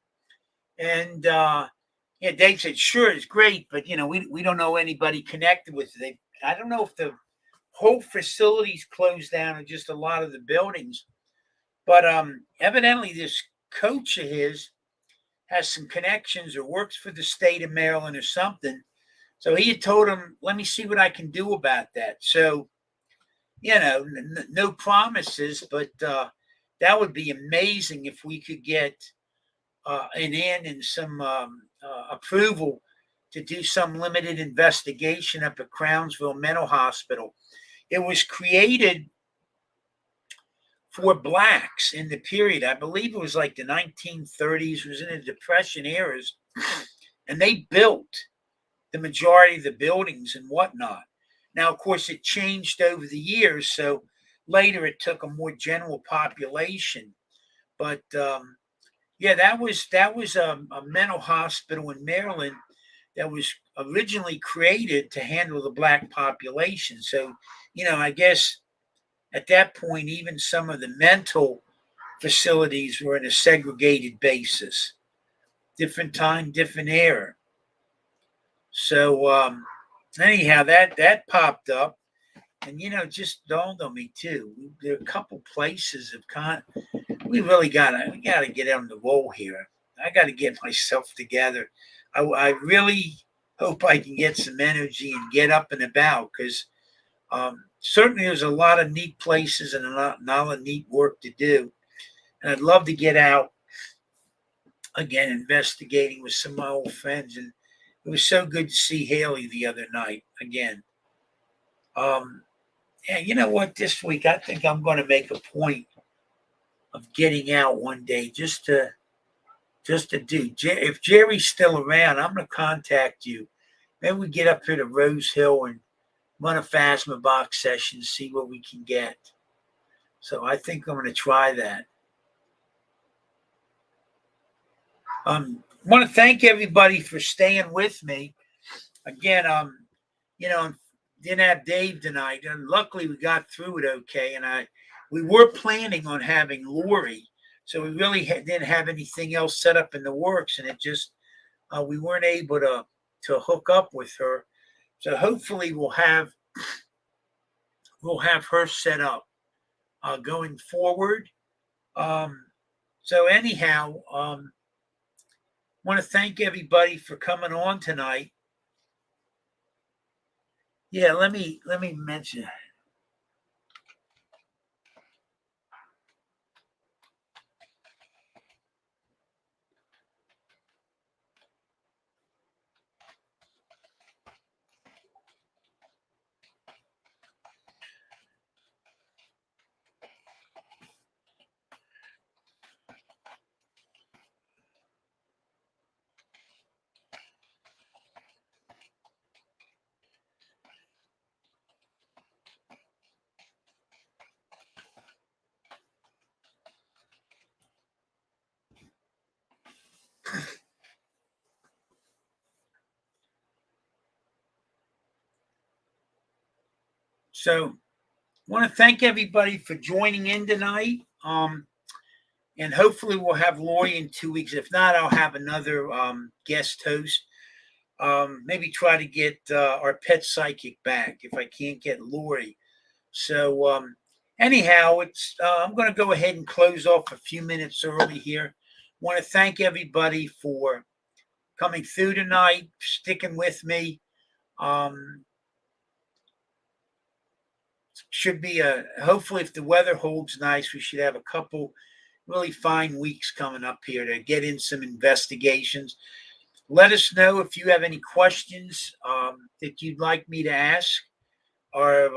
And yeah, Dave said, sure, it's great, but we don't know anybody connected with it. I don't know if the whole facility's closed down or just a lot of the buildings, but evidently this coach of his has some connections or works for the state of Maryland or something. So he had told him, let me see what I can do about that. So, no promises, but that would be amazing if we could get an in and some approval to do some limited investigation up at Crownsville Mental Hospital. It was created for blacks in the period. I believe it was like the 1930s, it was in the Depression eras, and they built the majority of the buildings and whatnot. Now, of course, it changed over the years, so later it took a more general population. But yeah, that was a mental hospital in Maryland that was originally created to handle the black population. So, I guess at that point, even some of the mental facilities were in a segregated basis, different time, different era. So anyhow, that popped up, and it just dawned on me too. There are a couple places of we really gotta get on the roll here. I gotta get myself together. I really hope I can get some energy and get up and about because certainly there's a lot of neat places and a lot of neat work to do. And I'd love to get out again investigating with some of my old friends. And it was so good to see Haley the other night again. Um, and you know what? This week I think I'm going to make a point of getting out one day just to do. If Jerry's still around, I'm going to contact you. Maybe we get up here to Rose Hill and run a Phasma box session, see what we can get. So I think I'm going to try that. Want to thank everybody for staying with me. Again, didn't have Dave tonight, and luckily we got through it okay. And we were planning on having Lori, so we really didn't have anything else set up in the works, and it just we weren't able to hook up with her. So hopefully we'll have her set up going forward. So anyhow, want to thank everybody for coming on tonight. Yeah, let me mention. So, want to thank everybody for joining in tonight. And hopefully we'll have Lori in 2 weeks. If not, I'll have another guest host. Maybe try to get our pet psychic back if I can't get Lori. So anyhow, I'm going to go ahead and close off a few minutes early here. Want to thank everybody for coming through tonight, sticking with me. Should be hopefully if the weather holds nice, we should have a couple really fine weeks coming up here to get in some investigations. Let us know if you have any questions that you'd like me to ask our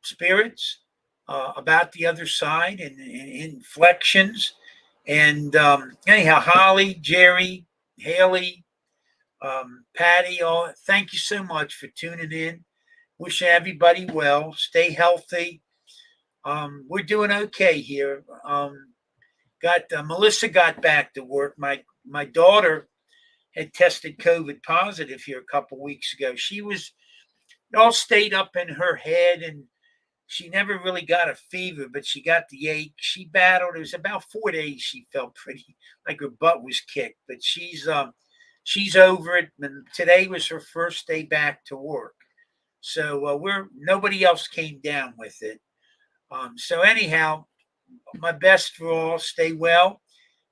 spirits about the other side and inflections. And anyhow, Holly, Jerry, Haley, Patty, thank you so much for tuning in. Wish everybody well. Stay healthy. We're doing okay here. Melissa got back to work. My daughter had tested COVID positive here a couple weeks ago. She was all stayed up in her head, and she never really got a fever, but she got the ache. She battled. It was about 4 days. She felt pretty like her butt was kicked, but she's over it. And today was her first day back to work. So nobody else came down with it. So anyhow, my best for all. Stay well,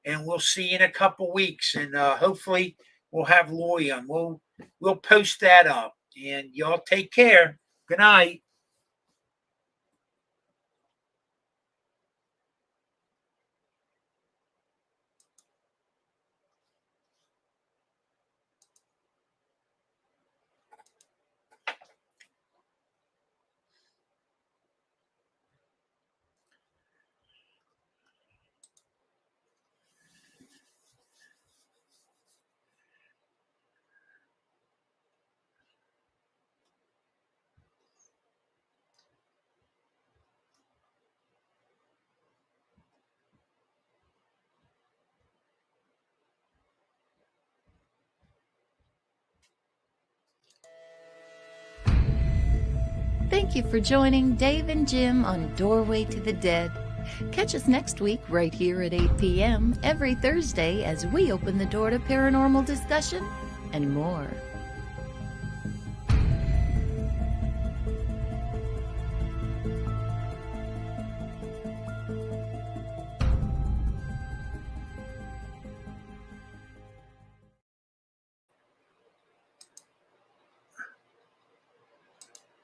and we'll see you in a couple weeks. And hopefully we'll have Lori on. We'll post that up. And y'all take care. Good night. Thank you for joining Dave and Jim on Doorway to the Dead. Catch us next week right here at 8 p.m. every Thursday as we open the door to paranormal discussion and more.